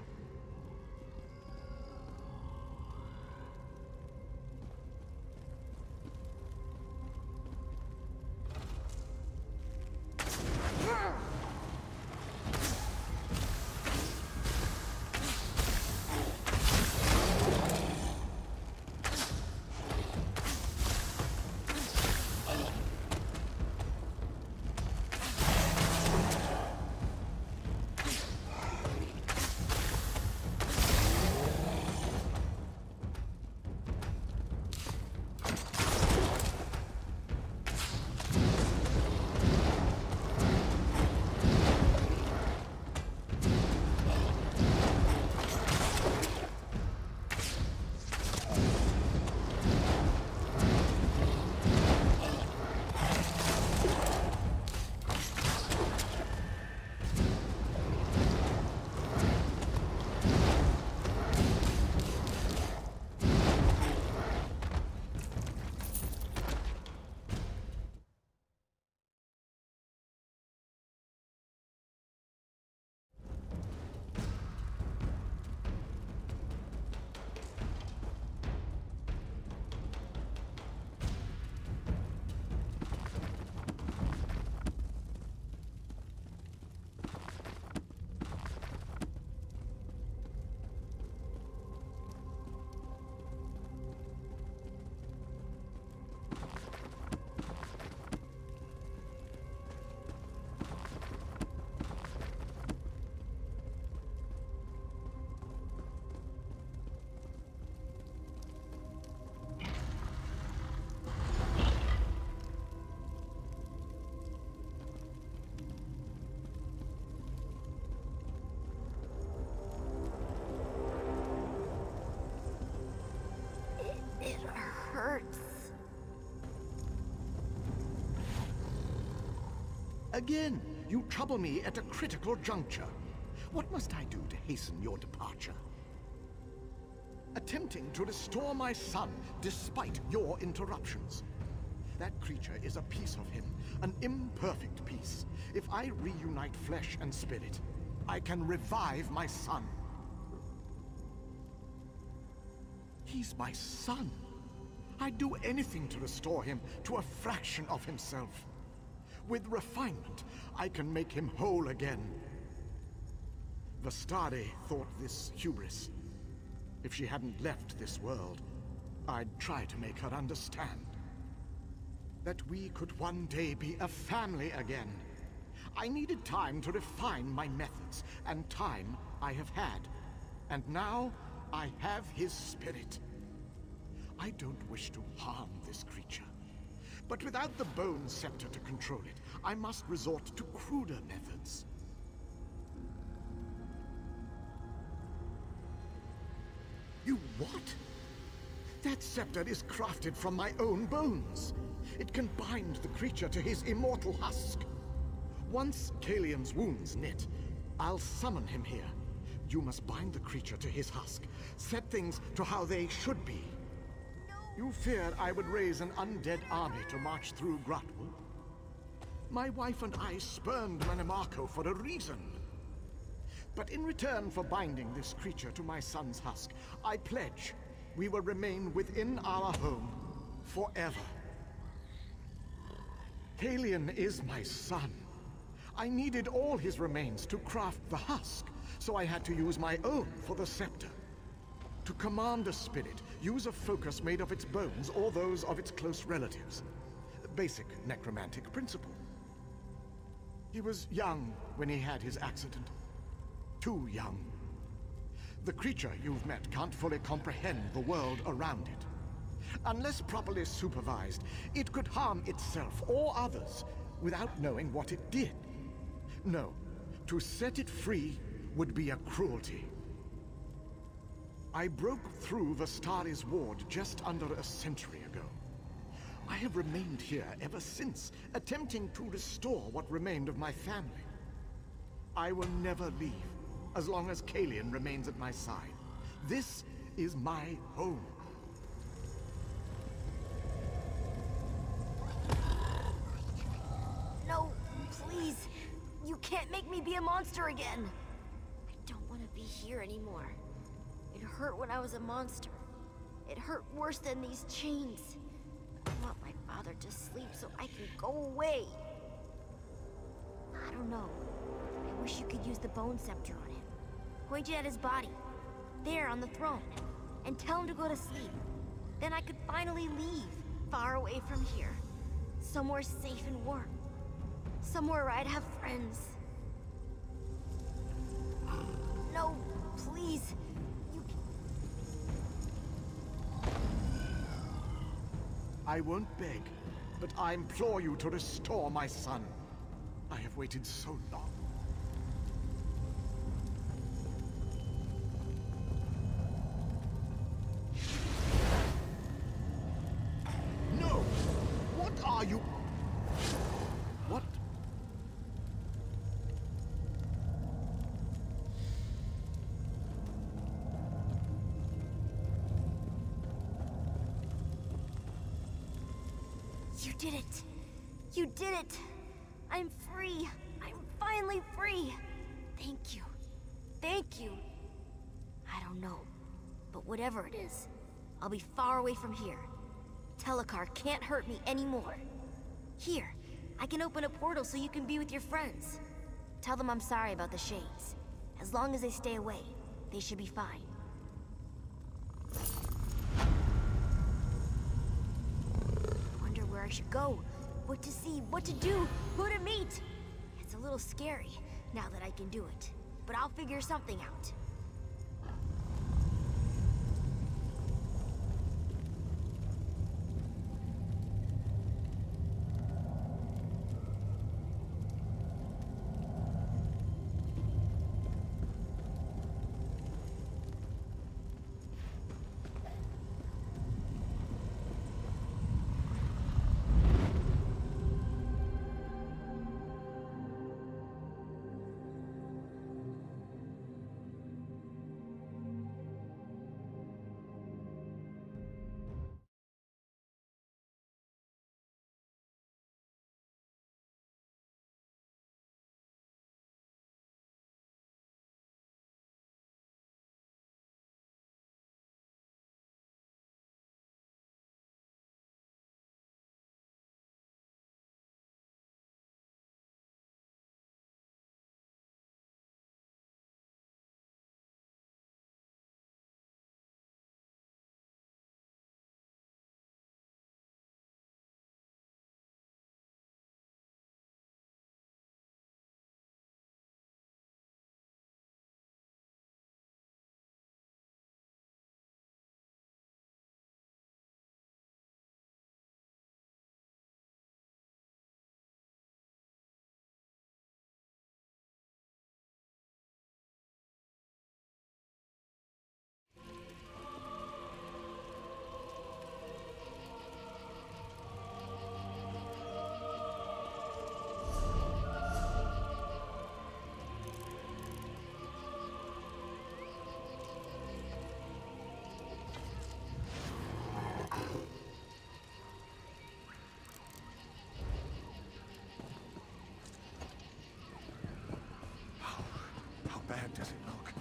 It hurts.
Again, you trouble me at a critical juncture. What must I do to hasten your departure? Attempting to restore my son despite your interruptions. That creature is a piece of him, an imperfect piece. If I reunite flesh and spirit, I can revive my son. He's my son. I'd do anything to restore him to a fraction of himself. With refinement, I can make him whole again. Vastari thought this hubris. If she hadn't left this world, I'd try to make her understand that we could one day be a family again. I needed time to refine my methods, and time I have had. And now, I have his spirit. I don't wish to harm this creature. But without the Bone Scepter to control it, I must resort to cruder methods. You what? That scepter is crafted from my own bones. It can bind the creature to his immortal husk. Once Kalian's wounds knit, I'll summon him here. You must bind the creature to his husk, set things to how they should be. You feared I would raise an undead army to march through Grahtwood? My wife and I spurned Manamarco for a reason. But in return for binding this creature to my son's husk, I pledge we will remain within our home forever. Kalian is my son. I needed all his remains to craft the husk, so I had to use my own for the scepter. To command a spirit, use a focus made of its bones or those of its close relatives. Basic necromantic principle. He was young when he had his accident. Too young. The creature you've met can't fully comprehend the world around it. Unless properly supervised, it could harm itself or others without knowing what it did. No, to set it free would be a cruelty. I broke through Vastari's ward just under a century ago. I have remained here ever since, attempting to restore what remained of my family. I will never leave, as long as Kalian remains at my side. This is my home.
No, please. You can't make me be a monster again. I don't want to be here anymore. It hurt when I was a monster. It hurt worse than these chains. I want my father to sleep so I can go away. I don't know. I wish you could use the Bone Scepter on him. Point it at his body. There on the throne. And tell him to go to sleep. Then I could finally leave. Far away from here. Somewhere safe and warm. Somewhere where I'd have friends. No, please.
I won't beg, but I implore you to restore my son. I have waited so long. No! What are you? What?
You did it. You did it. I'm free. I'm finally free. Thank you. Thank you. I don't know, but whatever it is, I'll be far away from here. Telekar can't hurt me anymore. Here, I can open a portal so you can be with your friends. Tell them I'm sorry about the Shades. As long as they stay away, they should be fine. Wonder where I should go, what to see, what to do, who to meet. It's a little scary now that I can do it, but I'll figure something out.
bad does it look?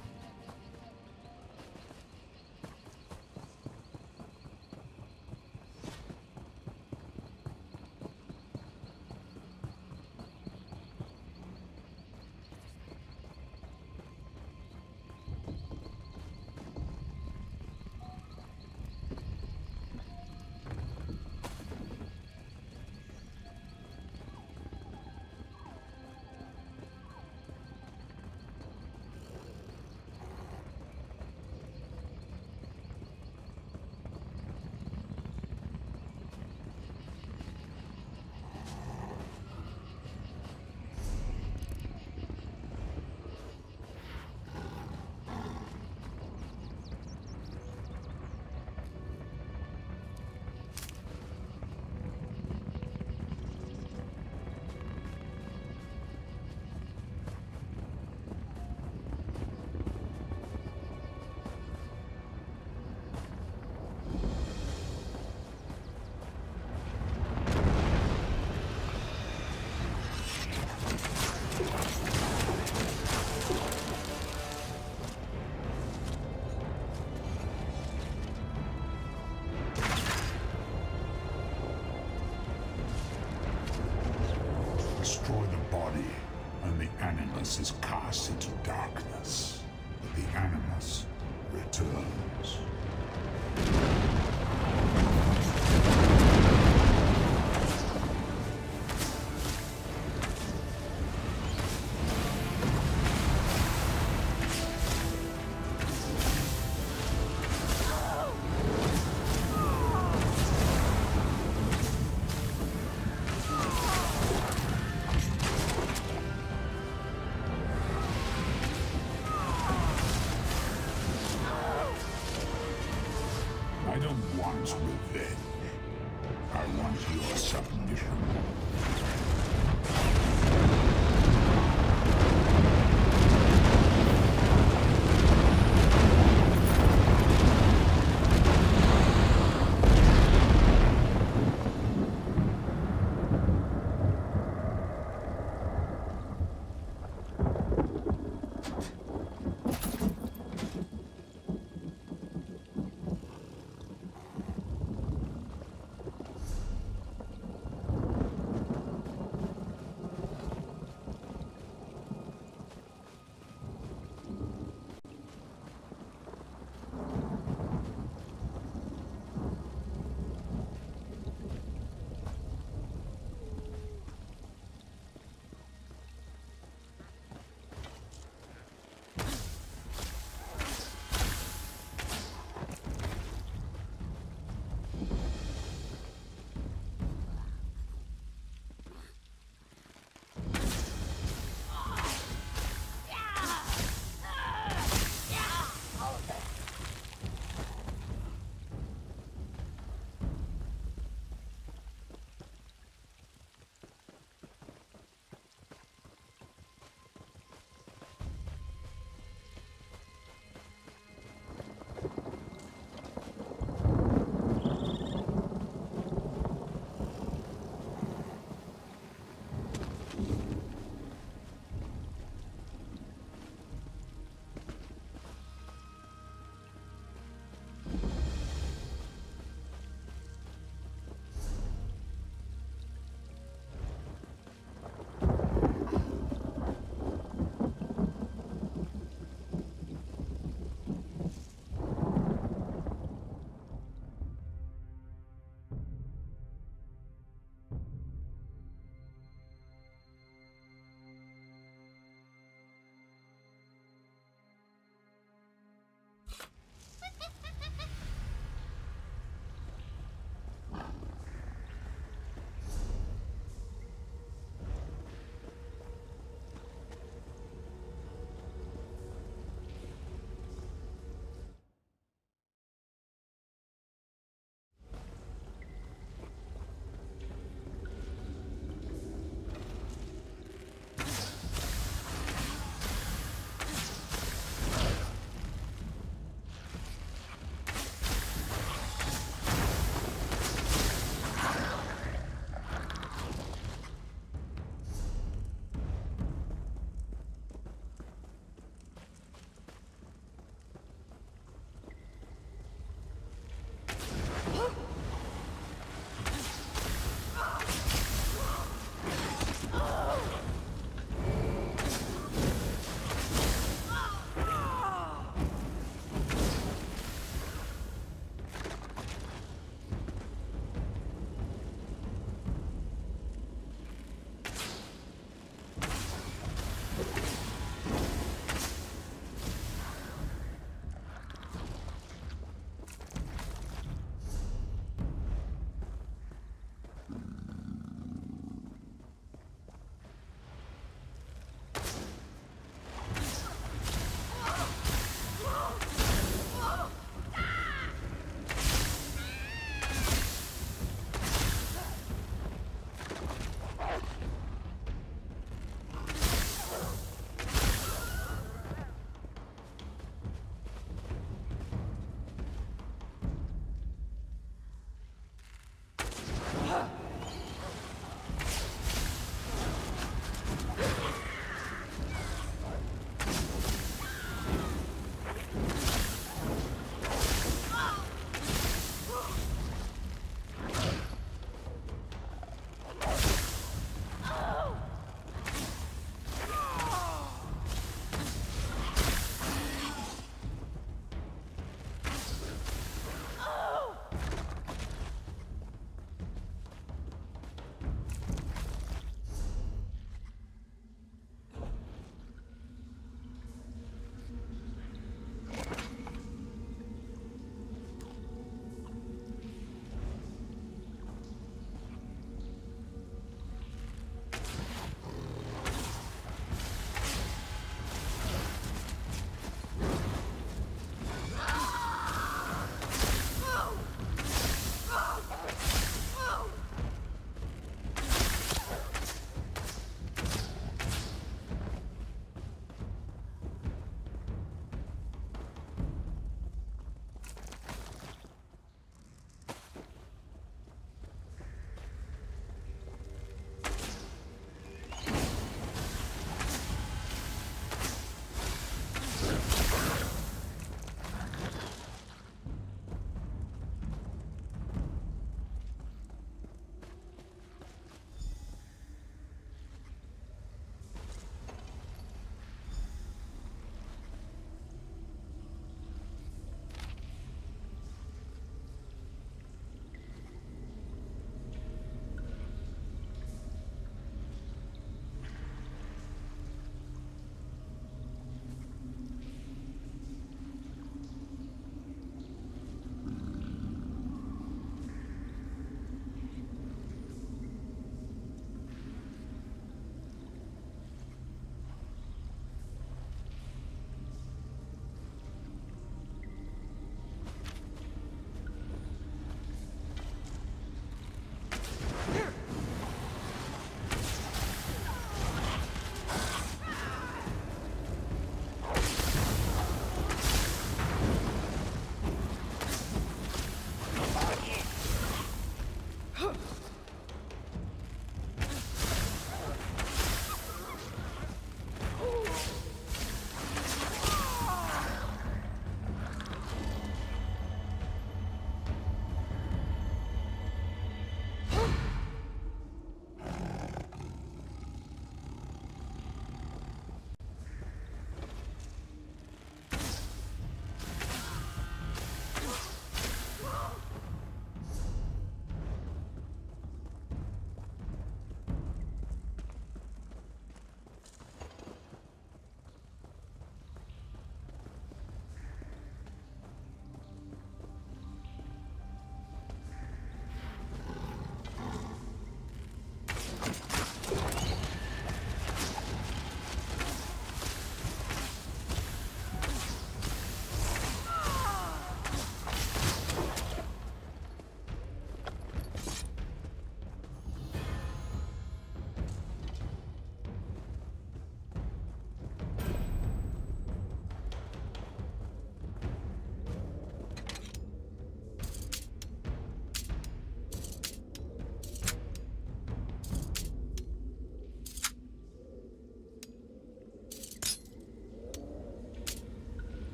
Destroy the body, and the animus is cast into darkness. But the animus returns. I don't want revenge. I want your submission.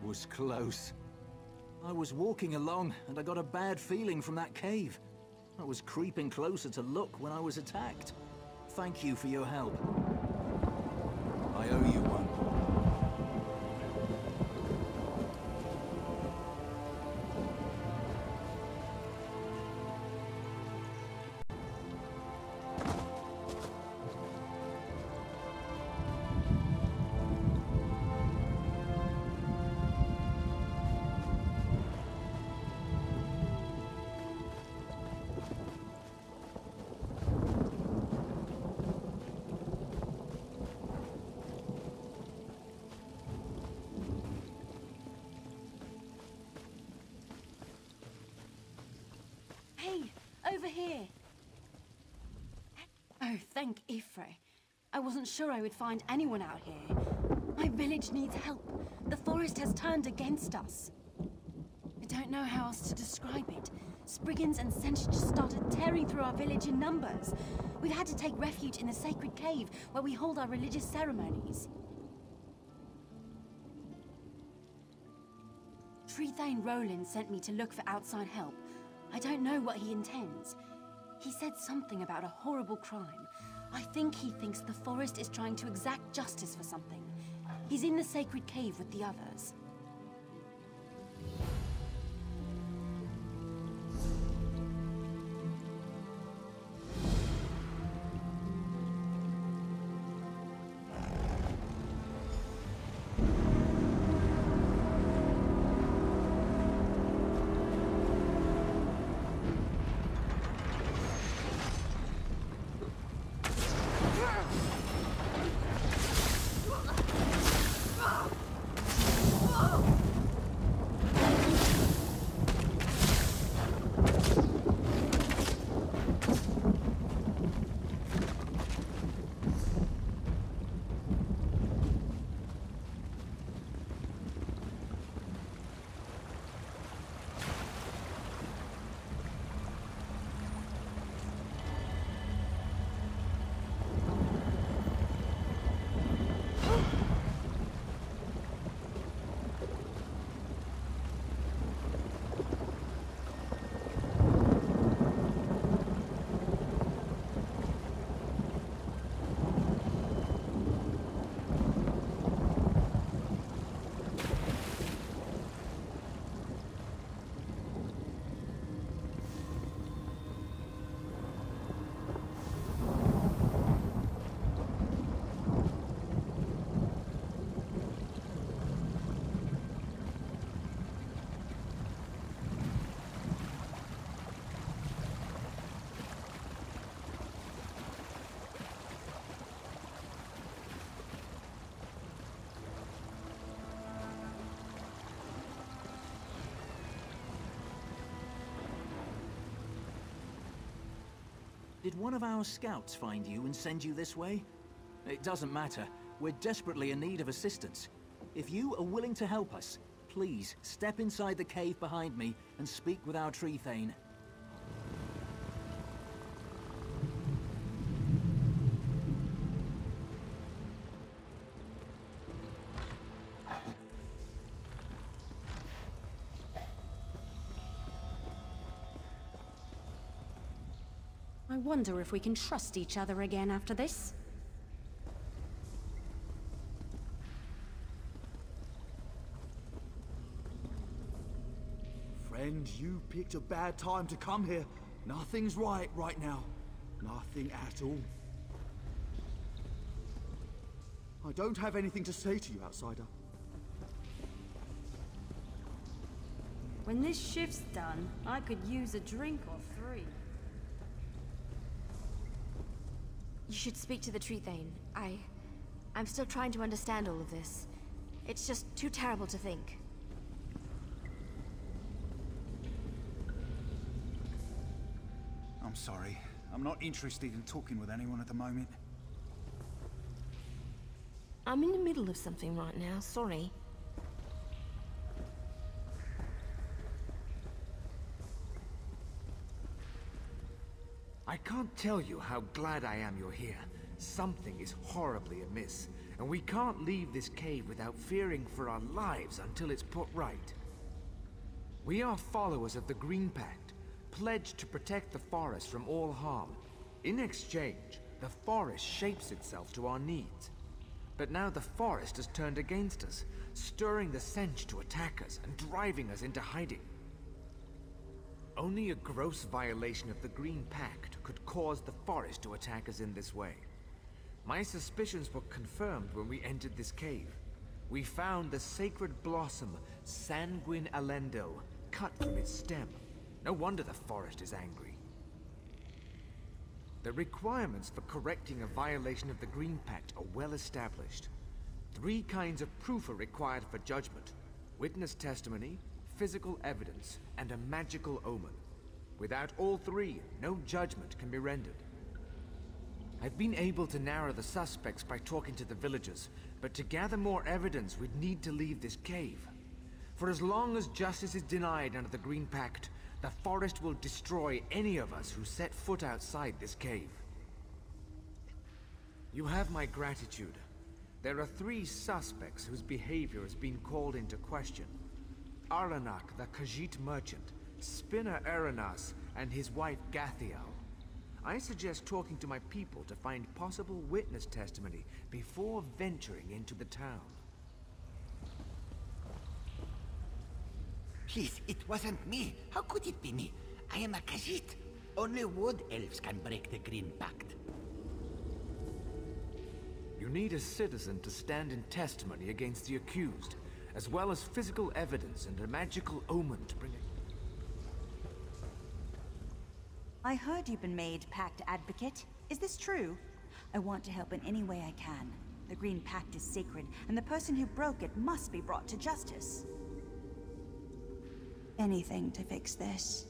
was close. I was walking along, and I got a bad feeling from that cave. I was creeping closer to look when I was attacked. Thank you for your help. I owe you one.
Over here. Oh, thank Ifre. I wasn't sure I would find anyone out here. My village needs help. The forest has turned against us. I don't know how else to describe it. Spriggans and Sench just started tearing through our village in numbers. We've had to take refuge in the sacred cave where we hold our religious ceremonies. Trethane Roland sent me to look for outside help. I don't know what he intends. He said something about a horrible crime. I think he thinks the forest is trying to exact justice for something. He's in the sacred cave with the others.
Did one of our scouts find you and send you this way? It doesn't matter. We're desperately in need of assistance. If you are willing to help us, please step inside the cave behind me and speak with our Trethane.
I wonder if we can trust each other again after this.
Friend, you picked a bad time to come here. Nothing's right now. Nothing at all. I don't have anything to say to you, outsider.
When this shift's done, I could use a drink or three.
You should speak to the Trethane. I'm still trying to understand all of this. It's just too terrible to think.
I'm sorry. I'm not interested in talking with anyone at the moment.
I'm in the middle of something right now, sorry.
I can't tell you how glad I am you're here. Something is horribly amiss, and we can't leave this cave without fearing for our lives until it's put right. We are followers of the Green Pact, pledged to protect the forest from all harm. In exchange, the forest shapes itself to our needs. But now the forest has turned against us, stirring the Sench to attack us and driving us into hiding. Only a gross violation of the Green Pact could cause the forest to attack us in this way. My suspicions were confirmed when we entered this cave. We found the sacred blossom, Sanguine Alendo, cut from its stem. No wonder the forest is angry. The requirements for correcting a violation of the Green Pact are well established. 3 kinds of proof are required for judgment: witness testimony, physical evidence, and a magical omen. Without all 3, no judgment can be rendered. I've been able to narrow the suspects by talking to the villagers, but to gather more evidence, we'd need to leave this cave. For as long as justice is denied under the Green Pact, the forest will destroy any of us who set foot outside this cave. You have my gratitude. There are 3 suspects whose behavior has been called into question. Aranak, the Khajiit merchant, Spinner Aranas, and his wife Gathiel. I suggest talking to my people to find possible witness testimony before venturing into the town.
Please, it wasn't me. How could it be me? I am a Khajiit. Only wood elves can break the Green Pact.
You need a citizen to stand in testimony against the accused, as well as physical evidence and a magical omen to bring it.
I heard you've been made Pact Advocate. Is this true? I want to help in any way I can. The Green Pact is sacred, and the person who broke it must be brought to justice. Anything to fix this.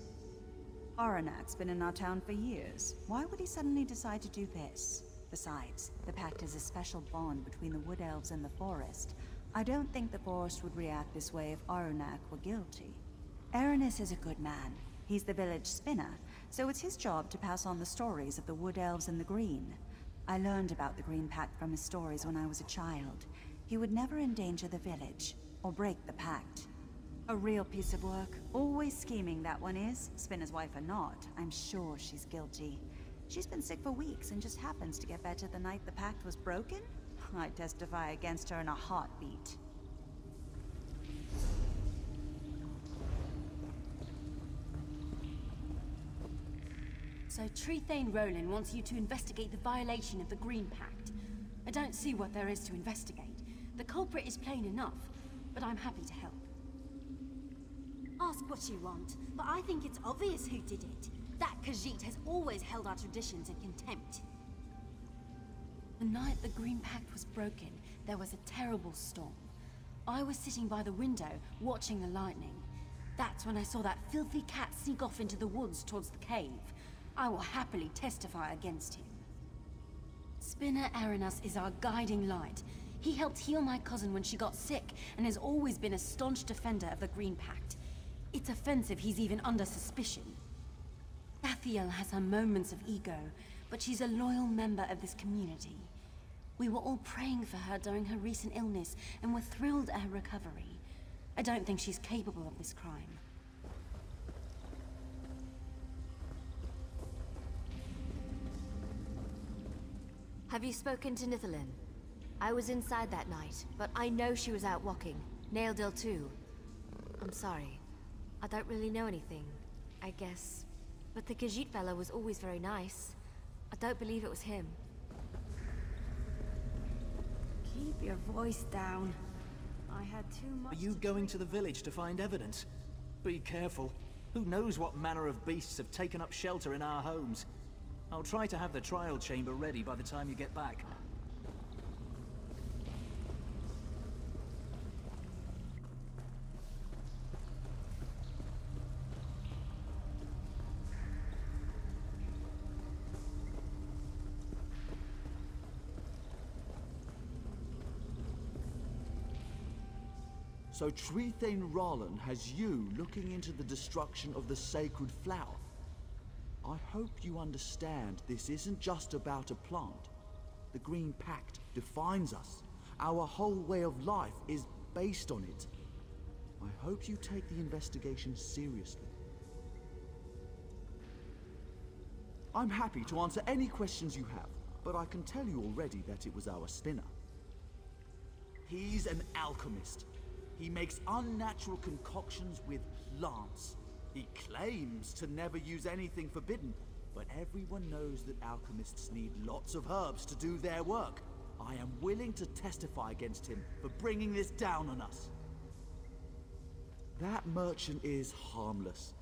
Aranak's been in our town for years. Why would he suddenly decide to do this? Besides, the Pact is a special bond between the Wood Elves and the Forest. I don't think the Forest would react this way if Aranak were guilty. Aranis is a good man. He's the village spinner, so it's his job to pass on the stories of the Wood Elves and the Green. I learned about the Green Pact from his stories when I was a child. He would never endanger the village, or break the Pact. A real piece of work. Always scheming, that one is. Spinner's wife or not, I'm sure she's guilty. She's been sick for weeks and just happens to get better the night the Pact was broken? I testify against her in a heartbeat.
So Trethane Roland wants you to investigate the violation of the Green Pact. I don't see what there is to investigate. The culprit is plain enough, but I'm happy to help.
Ask what you want, but I think it's obvious who did it. That Khajiit has always held our traditions in contempt.
The night the Green Pact was broken, there was a terrible storm. I was sitting by the window, watching the lightning. That's when I saw that filthy cat sneak off into the woods towards the cave. I will happily testify against him. Spinner Aranas is our guiding light. He helped heal my cousin when she got sick, and has always been a staunch defender of the Green Pact. It's offensive he's even under suspicion. Gathiel has her moments of ego, but she's a loyal member of this community. We were all praying for her during her recent illness, and were thrilled at her recovery. I don't think she's capable of this crime.
Have you spoken to Nithalin? I was inside that night, but I know she was out walking. Naildil too. I'm sorry. I don't really know anything, I guess. But the Khajiit fella was always very nice. I don't believe it was him.
Keep your voice down. I had too much.
Are you going to the village to find evidence? Be careful. Who knows what manner of beasts have taken up shelter in our homes? I'll try to have the trial chamber ready by the time you get back.
So Trethane Roland has you looking into the destruction of the sacred flower. I hope you understand this isn't just about a plant. The Green Pact defines us. Our whole way of life is based on it. I hope you take the investigation seriously. I'm happy to answer any questions you have, but I can tell you already that it was our spinner. He's an alchemist. He makes unnatural concoctions with plants. He claims to never use anything forbidden, but everyone knows that alchemists need lots of herbs to do their work. I am willing to testify against him for bringing this down on us. That merchant is harmless.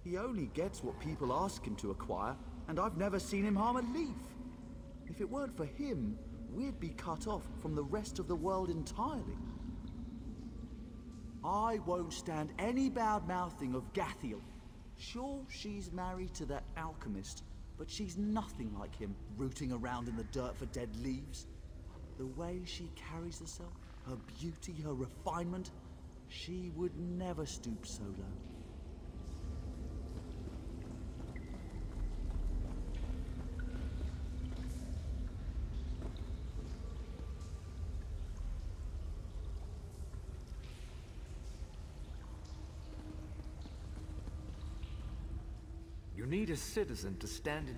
He only gets what people ask him to acquire, and I've never seen him harm a leaf. If it weren't for him, we'd be cut off from the rest of the world entirely. I won't stand any bad-mouthing of Grahtwood. Sure, she's married to that alchemist, but she's nothing like him, rooting around in the dirt for dead leaves. The way she carries herself, her beauty, her refinement, she would never stoop so low.
You need a citizen to stand in...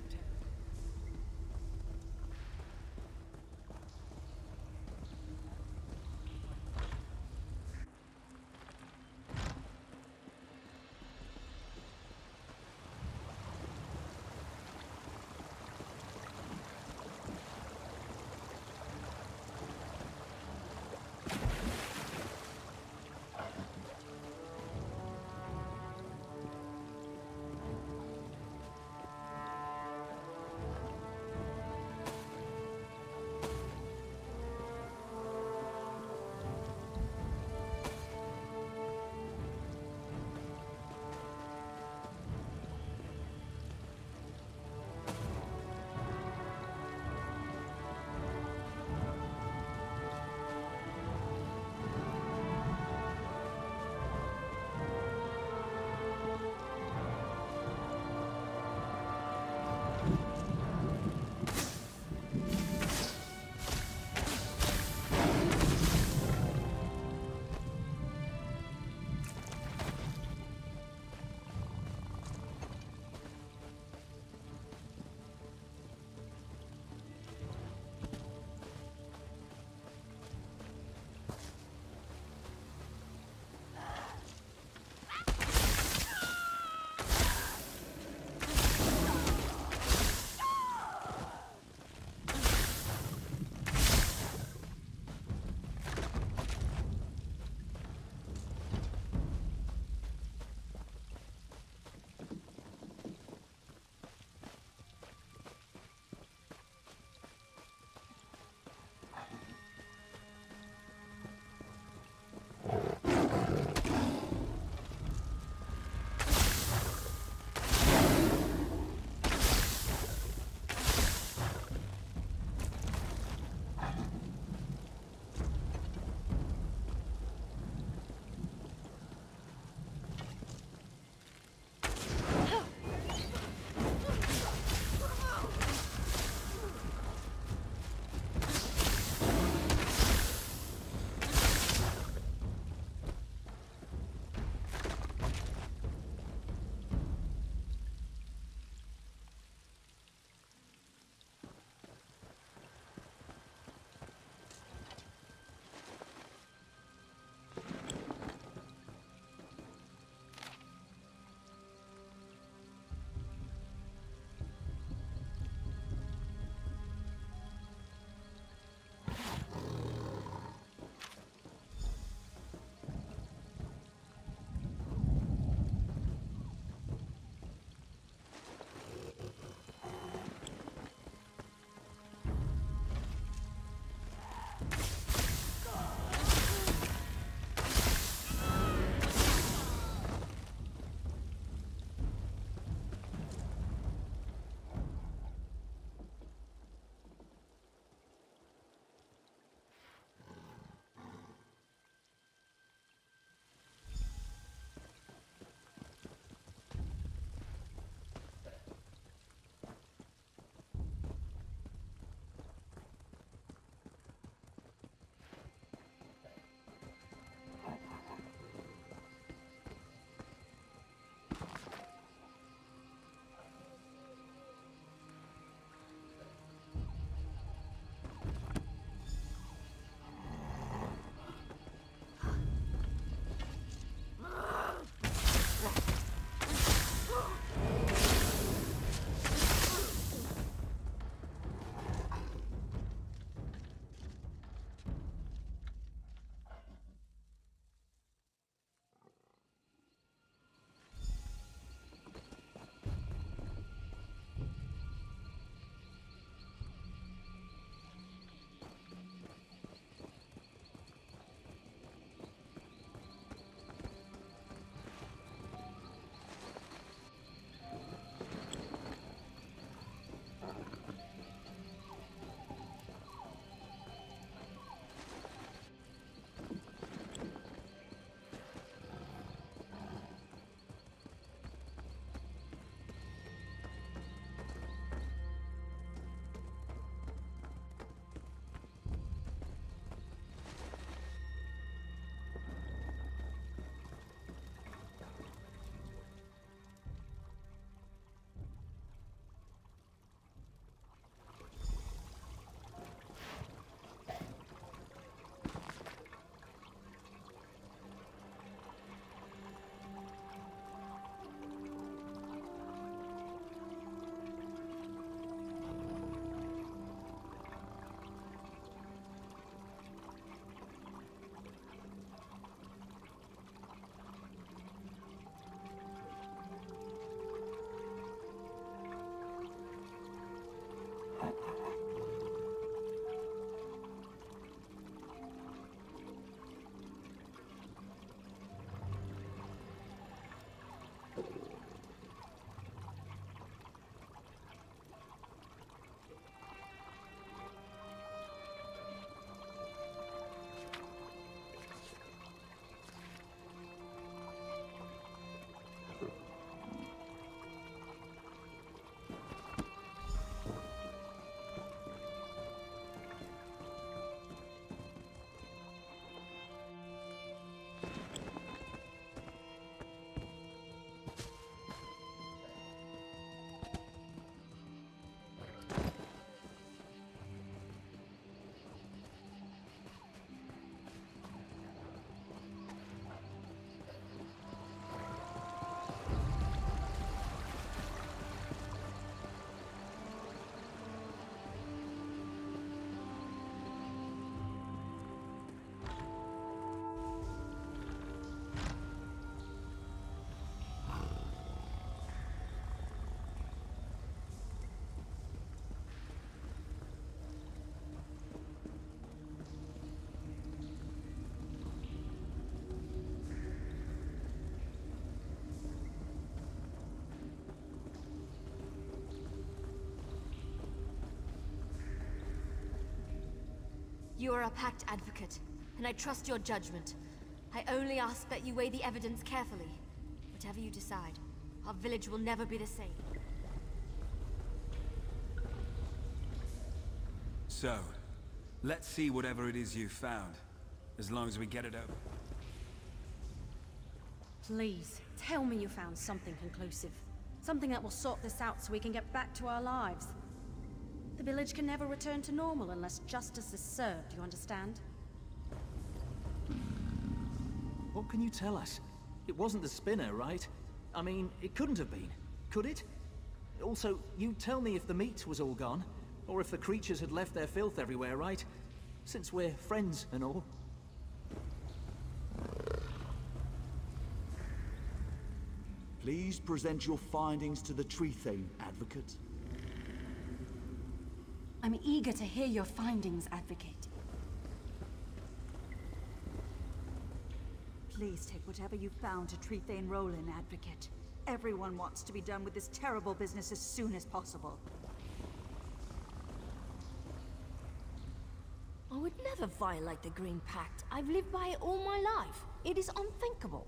You are a pact advocate, and I trust your judgment. I only ask that you weigh the evidence carefully. Whatever you decide, our village will never be the same.
So, let's see whatever it is you found, as long as we get it over.
Please, tell me you found something conclusive. Something that will sort this out so we can get back to our lives. The village can never return to normal unless justice is served, you understand?
What can you tell us? It wasn't the spinner, right? I mean, it couldn't have been, could it? Also, you tell me if the meat was all gone, or if the creatures had left their filth everywhere, right? Since we're friends and all.
Please present your findings to the Tree Thane, Advocate.
I'm eager to hear your findings, Advocate.
Please take whatever you found to Tree Thane Rollin, Advocate. Everyone wants to be done with this terrible business as soon as possible.
I would never violate the Green Pact. I've lived by it all my life. It is unthinkable.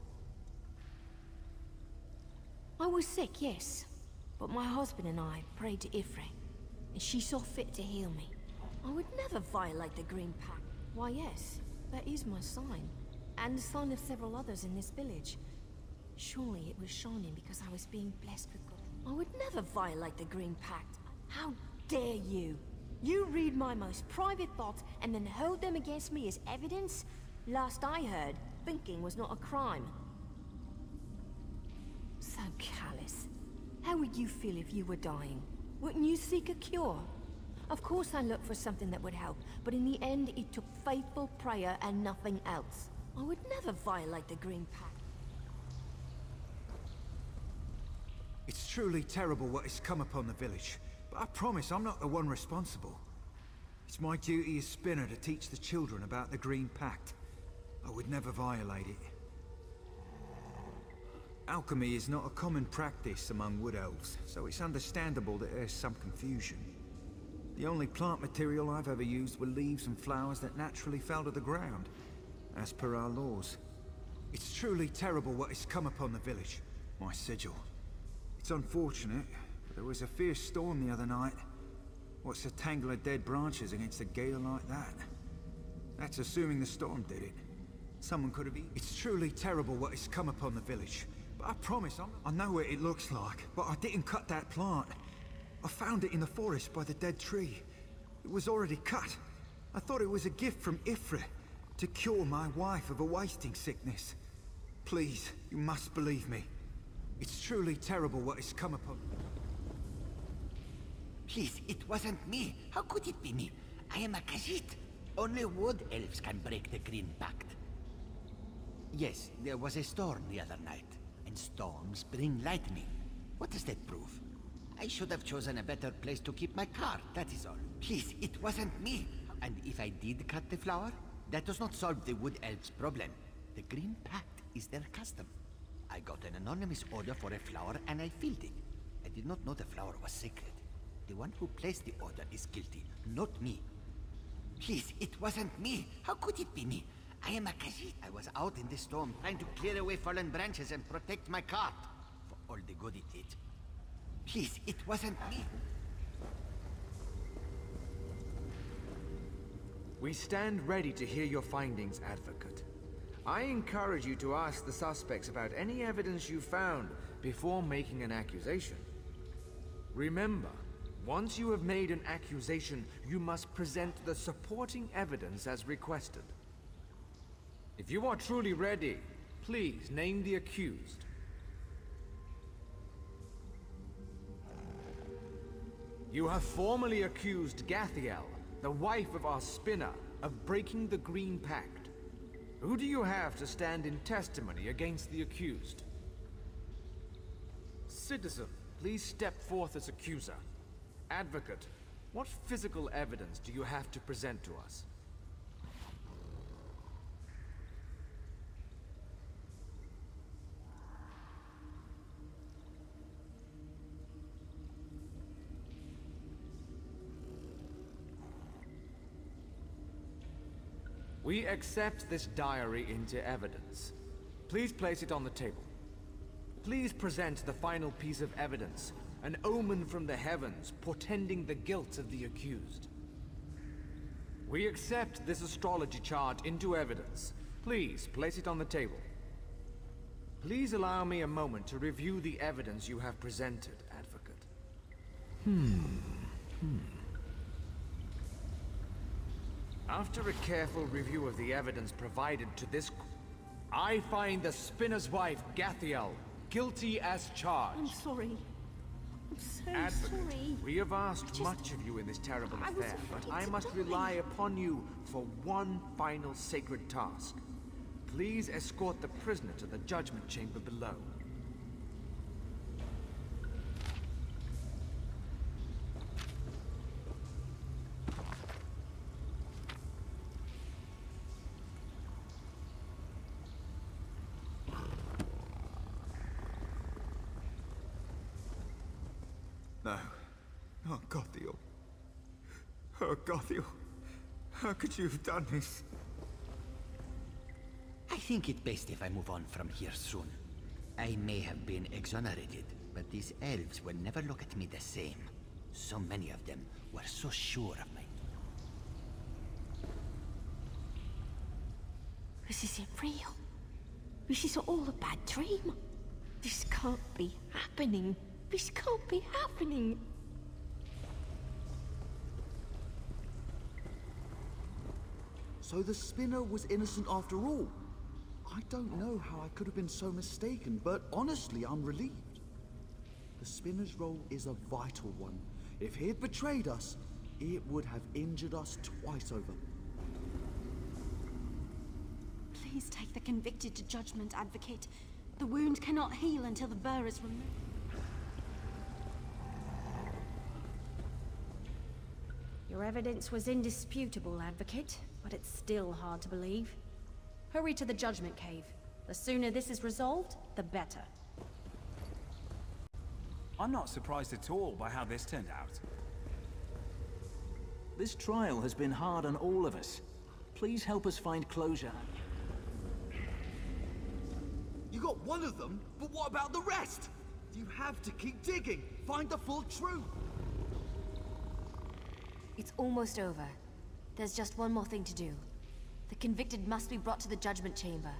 I was sick, yes, but my husband and I prayed to Ifre, and she saw fit to heal me. I would never violate the Green Pact. Why, yes, that is my sign, and the sign of several others in this village. Surely it was shining because I was being blessed with God. I would never violate the Green Pact. How dare you? You read my most private thoughts and then hold them against me as evidence? Last I heard, thinking was not a crime. So callous. How would you feel if you were dying? Wouldn't you seek a cure? Of course I looked for something that would help, but in the end it took faithful prayer and nothing else. I would never violate the Green Pact.
It's truly terrible what has come upon the village, but I promise I'm not the one responsible. It's my duty as Spinner to teach the children about the Green Pact. I would never violate it. Alchemy is not a common practice among Wood Elves, so it's understandable that there's some confusion. The only plant material I've ever used were leaves and flowers that naturally fell to the ground, as per our laws. It's truly terrible what has come upon the village, my sigil. It's unfortunate, but there was a fierce storm the other night. What's a tangle of dead branches against a gale like that? That's assuming the storm did it. Someone could have It's truly terrible what has come upon the village. But I promise I know what it looks like, but I didn't cut that plant. I found it in the forest by the dead tree. It was already cut. I thought it was a gift from Ifrit to cure my wife of a wasting sickness. Please, you must believe me. It's truly terrible what has come upon...
Please, it wasn't me. How could it be me? I am a Khajiit. Only wood elves can break the Green Pact. Yes, there was a storm the other night, and storms bring lightning. What does that prove? I should have chosen a better place to keep my car, that is all. Please, it wasn't me. And if I did cut the flower, that does not solve the wood elves' problem. The Green Pact is their custom. I got an anonymous order for a flower and I filled it. I did not know the flower was sacred. The one who placed the order is guilty, not me. Please, it wasn't me. How could it be me? I am a Khajiit. I was out in the storm trying to clear away fallen branches and protect my cart. For all the good it did. Please, it wasn't me.
We stand ready to hear your findings, Advocate. I encourage you to ask the suspects about any evidence you found before making an accusation. Remember, once you have made an accusation, you must present the supporting evidence as requested. If you are truly ready, please name the accused. You have formally accused Gathiel, the wife of our spinner, of breaking the Green Pact. Who do you have to stand in testimony against the accused? Citizen, please step forth as accuser. Advocate, what physical evidence do you have to present to us? We accept this diary into evidence. Please place it on the table. Please present the final piece of evidence, an omen from the heavens portending the guilt of the accused. We accept this astrology chart into evidence. Please place it on the table. Please allow me a moment to review the evidence you have presented, Advocate. After a careful review of the evidence provided to this, I find the Spinner's wife, Gathiel, guilty as charged.
I'm sorry. I'm so
Advocate,
sorry.
we have asked much of you in this terrible affair, but I must rely upon you for one final sacred task. Please escort the prisoner to the judgment chamber below.
No. Oh, Gothiel. Oh, Gothiel. How could you have done this?
I think it best if I move on from here soon. I may have been exonerated, but these elves will never look at me the same. So many of them were so sure of me.
This isn't real. This is all a bad dream. This can't be happening. This can't be happening.
So the spinner was innocent after all. I don't know how I could have been so mistaken, but honestly, I'm relieved. The spinner's role is a vital one. If he had betrayed us, it would have injured us twice over.
Please take the convicted to judgment, Advocate. The wound cannot heal until the burr is removed.
Your evidence was indisputable, Advocate, but it's still hard to believe. Hurry to the Judgment Cave. The sooner this is resolved, the better.
I'm not surprised at all by how this turned out.
This trial has been hard on all of us. Please help us find closure.
You got one of them, but what about the rest? You have to keep digging. Find the full truth.
It's almost over. There's just one more thing to do. The convicted must be brought to the judgment chamber.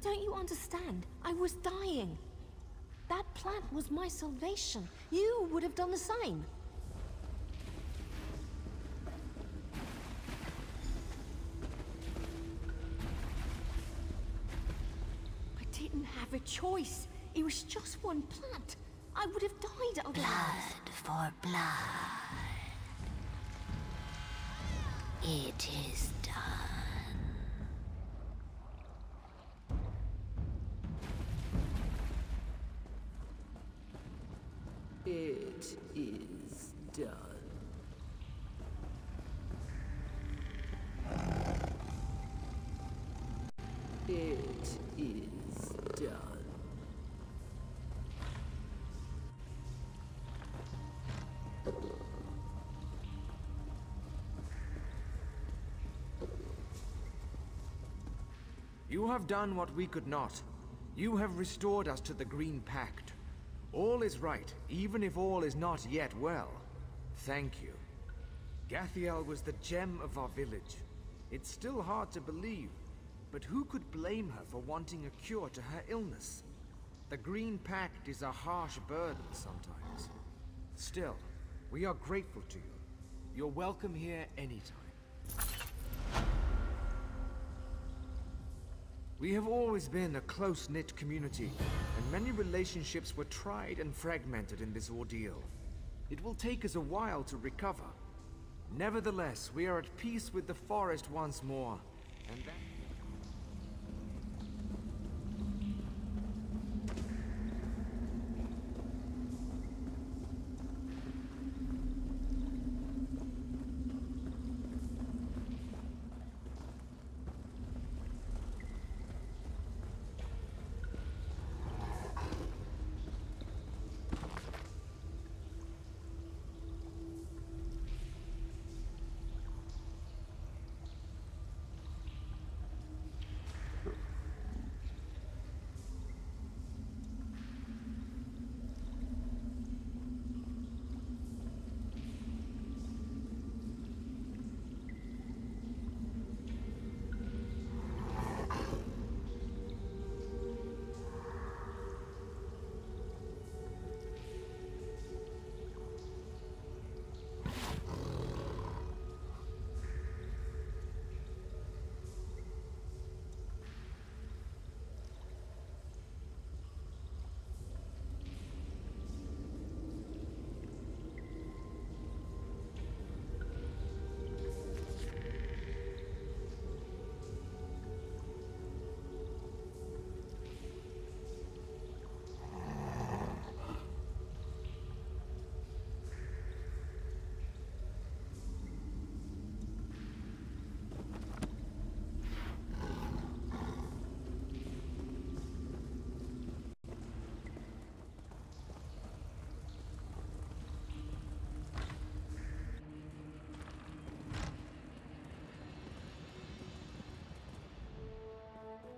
Don't you understand? I was dying. That plant was my salvation. You would have done the same. I didn't have a choice. It was just one plant. I would have died otherwise.
Blood for blood. It is done.
It is done. It is done.
You have done what we could not. You have restored us to the Green Pact. All is right, even if all is not yet well. Thank you. Gathiel was the gem of our village. It's still hard to believe, but who could blame her for wanting a cure to her illness? The Green Pact is a harsh burden sometimes. Still, we are grateful to you. You're welcome here anytime. We have always been a close-knit community, and many relationships were tried and fragmented in this ordeal. It will take us a while to recover. Nevertheless, we are at peace with the forest once more, and that...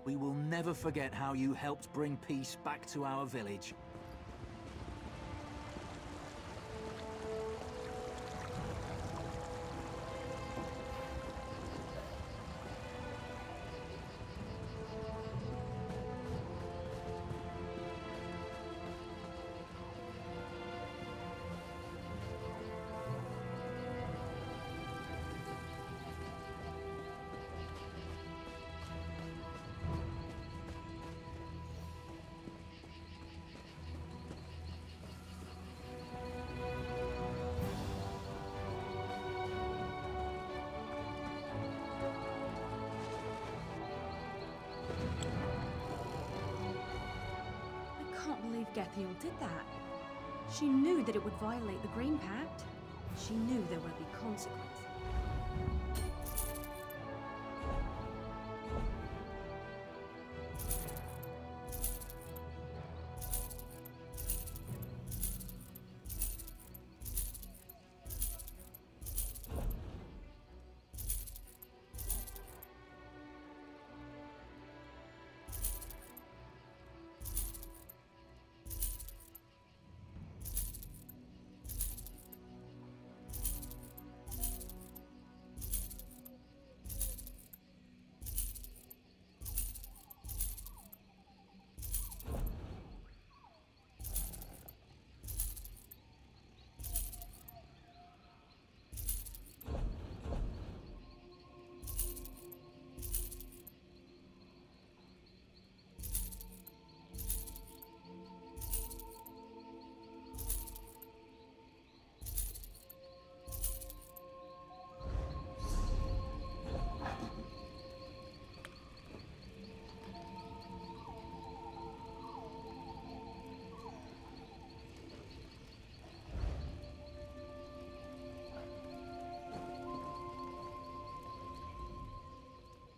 We will never forget how you helped bring peace back to our village.
I can't believe Grahtwood did that. She knew that it would violate the Green Pact. She knew there would be consequences.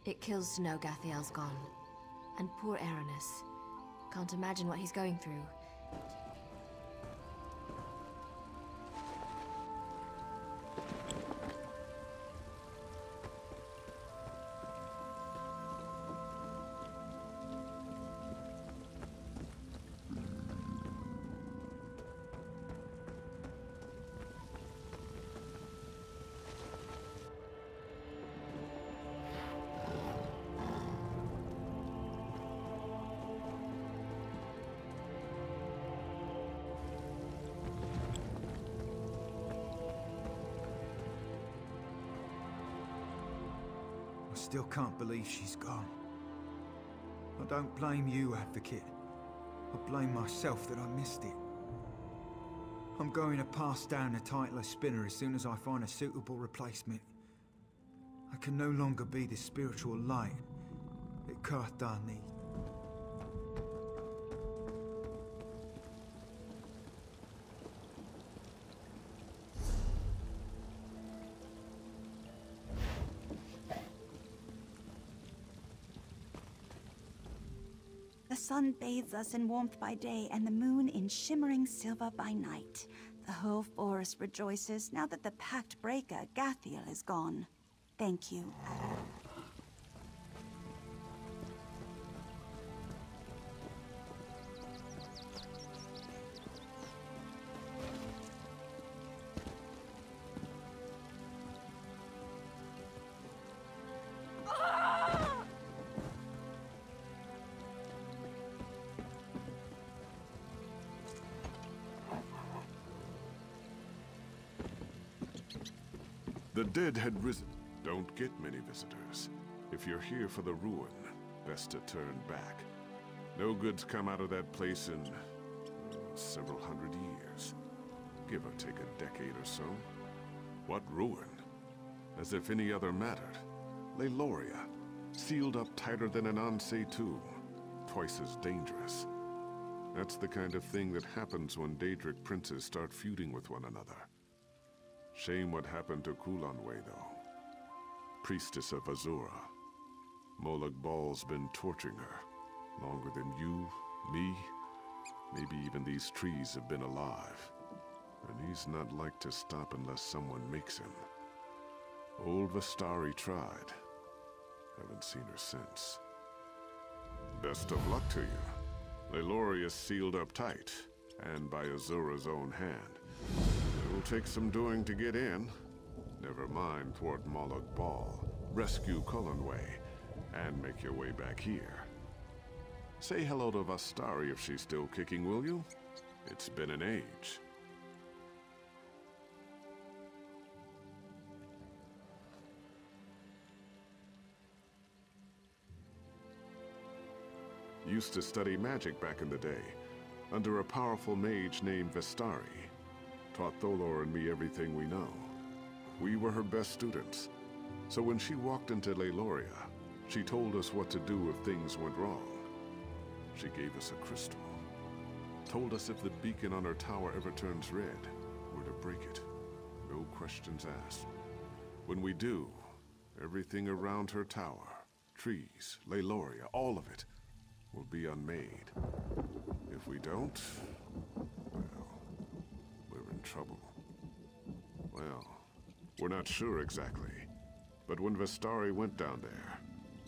It kills to know Gathiel's gone. And poor Aranis. Can't imagine what he's going through.
I still can't believe she's gone. I don't blame you, Advocate. I blame myself that I missed it. I'm going to pass down the title of Spinner as soon as I find a suitable replacement. I can no longer be the spiritual light that Carthar needs.
The sun bathes us in warmth by day, and the moon in shimmering silver by night. The whole forest rejoices now that the pact breaker, Gathiel, is gone. Thank you.
The dead had risen. Don't get many visitors. If you're here for the ruin, best to turn back. No goods come out of that place in several hundred years. Give or take a decade or so. What ruin? As if any other mattered. Leyloria, sealed up tighter than an Ansei tomb. Twice as dangerous. That's the kind of thing that happens when Daedric princes start feuding with one another. Shame what happened to Kulanwe, though. Priestess of Azura. Molag Bal's been torturing her. Longer than you, me, maybe even these trees have been alive. And he's not like to stop unless someone makes him. Old Vestari tried. Haven't seen her since. Best of luck to you. Leyloria's sealed up tight, and by Azura's own hand. It'll take some doing to get in. Never mind thwart Molag Bal, rescue Kulanwe, and make your way back here. Say hello to Vestari if she's still kicking, will you? It's been an age. Used to study magic back in the day, under a powerful mage named Vestari. Taught Tholor and me everything we know. We were her best students. So when she walked into Leyloria, she told us what to do if things went wrong. She gave us a crystal. Told us if the beacon on her tower ever turns red, we're to break it. No questions asked. When we do, everything around her tower, trees, Leyloria, all of it, will be unmade. If we don't, well, we're in trouble. Well, we're not sure exactly. But when Vestari went down there,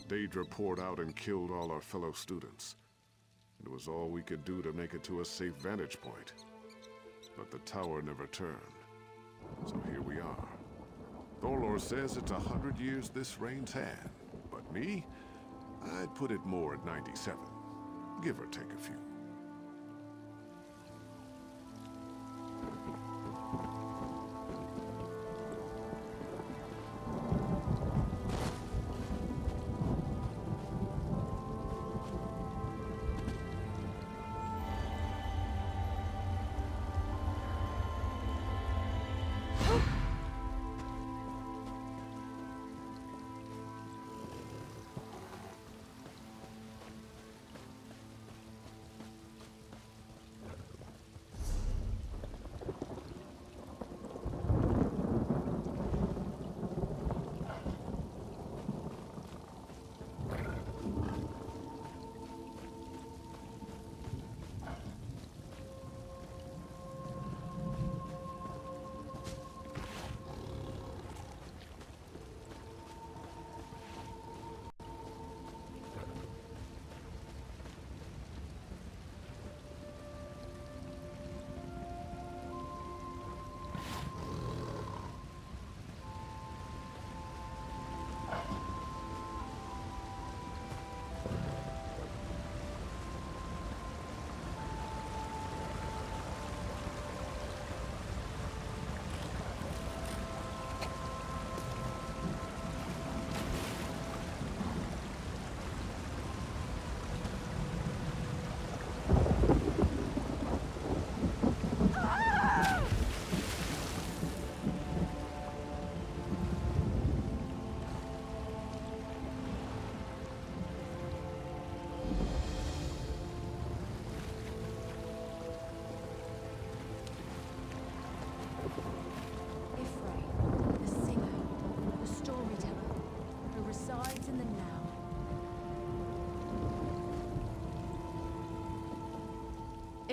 Daedra poured out and killed all our fellow students. It was all we could do to make it to a safe vantage point. But the tower never turned. So here we are. Tholor says it's 100 years this reign's had. But me? I'd put it more at 97. Give or take a few.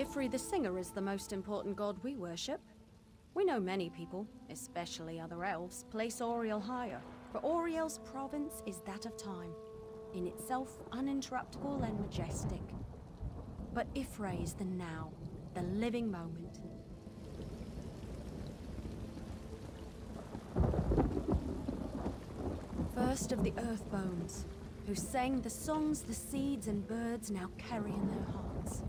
Ifri the Singer is the most important god we worship. We know many people, especially other elves, place Auriel higher, for Auriel's province is that of time, in itself uninterruptible and majestic. But Ifri is the now, the living moment. First of the Earthbones, who sang the songs the seeds and birds now carry in their hearts.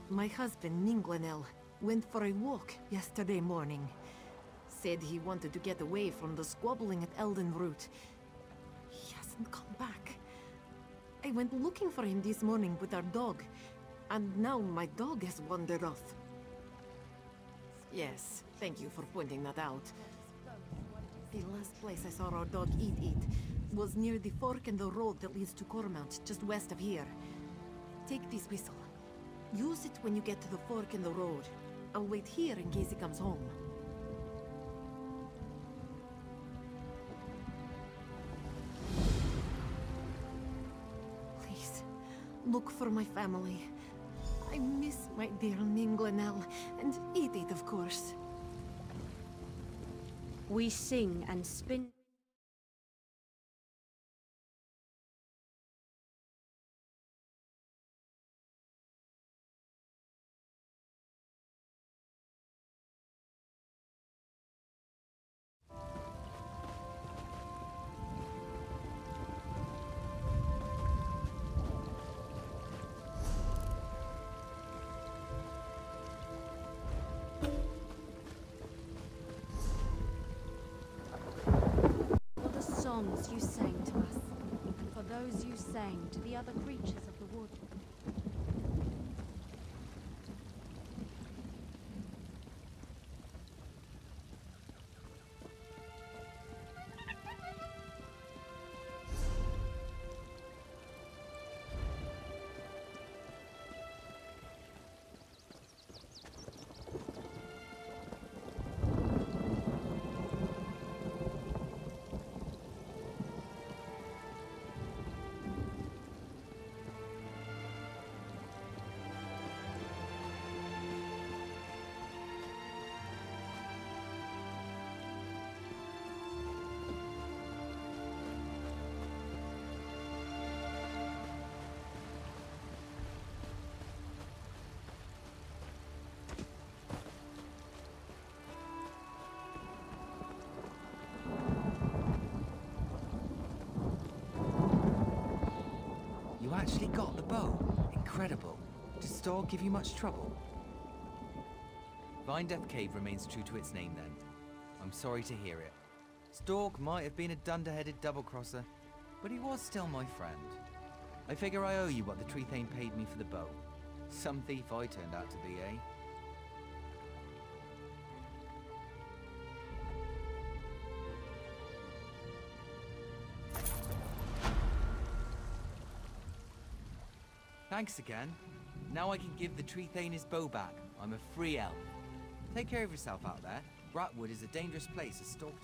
My husband, Ninglenel, went for a walk yesterday morning. Said he wanted to get away from the squabbling at Eldenroot. He hasn't come back. I went looking for him this morning with our dog, and now my dog has wandered off. Yes, thank you for pointing that out. The last place I saw our dog eat was near the fork in the road that leads to Cormount, just west of here. Take this whistle. Use it when you get to the fork in the road. I'll wait here in case he comes home. Please, look for my family. I miss my dear Ninglenel, and Edith, of course.
We sing and spin. Songs you sang to us, and for those you sang to the other creatures of the wood.
You actually got the bow. Incredible. Did Storg give you much trouble? Vine Death Cave remains true to its name then. I'm sorry to hear it. Storg might have been a dunderheaded double-crosser, but he was still my friend. I figure I owe you what the Tree Thane paid me for the bow. Some thief I turned out to be, eh? Thanks again. Now I can give the Tree Thane his bow back. I'm a free elf. Take care of yourself out there. Grahtwood is a dangerous place, as Storg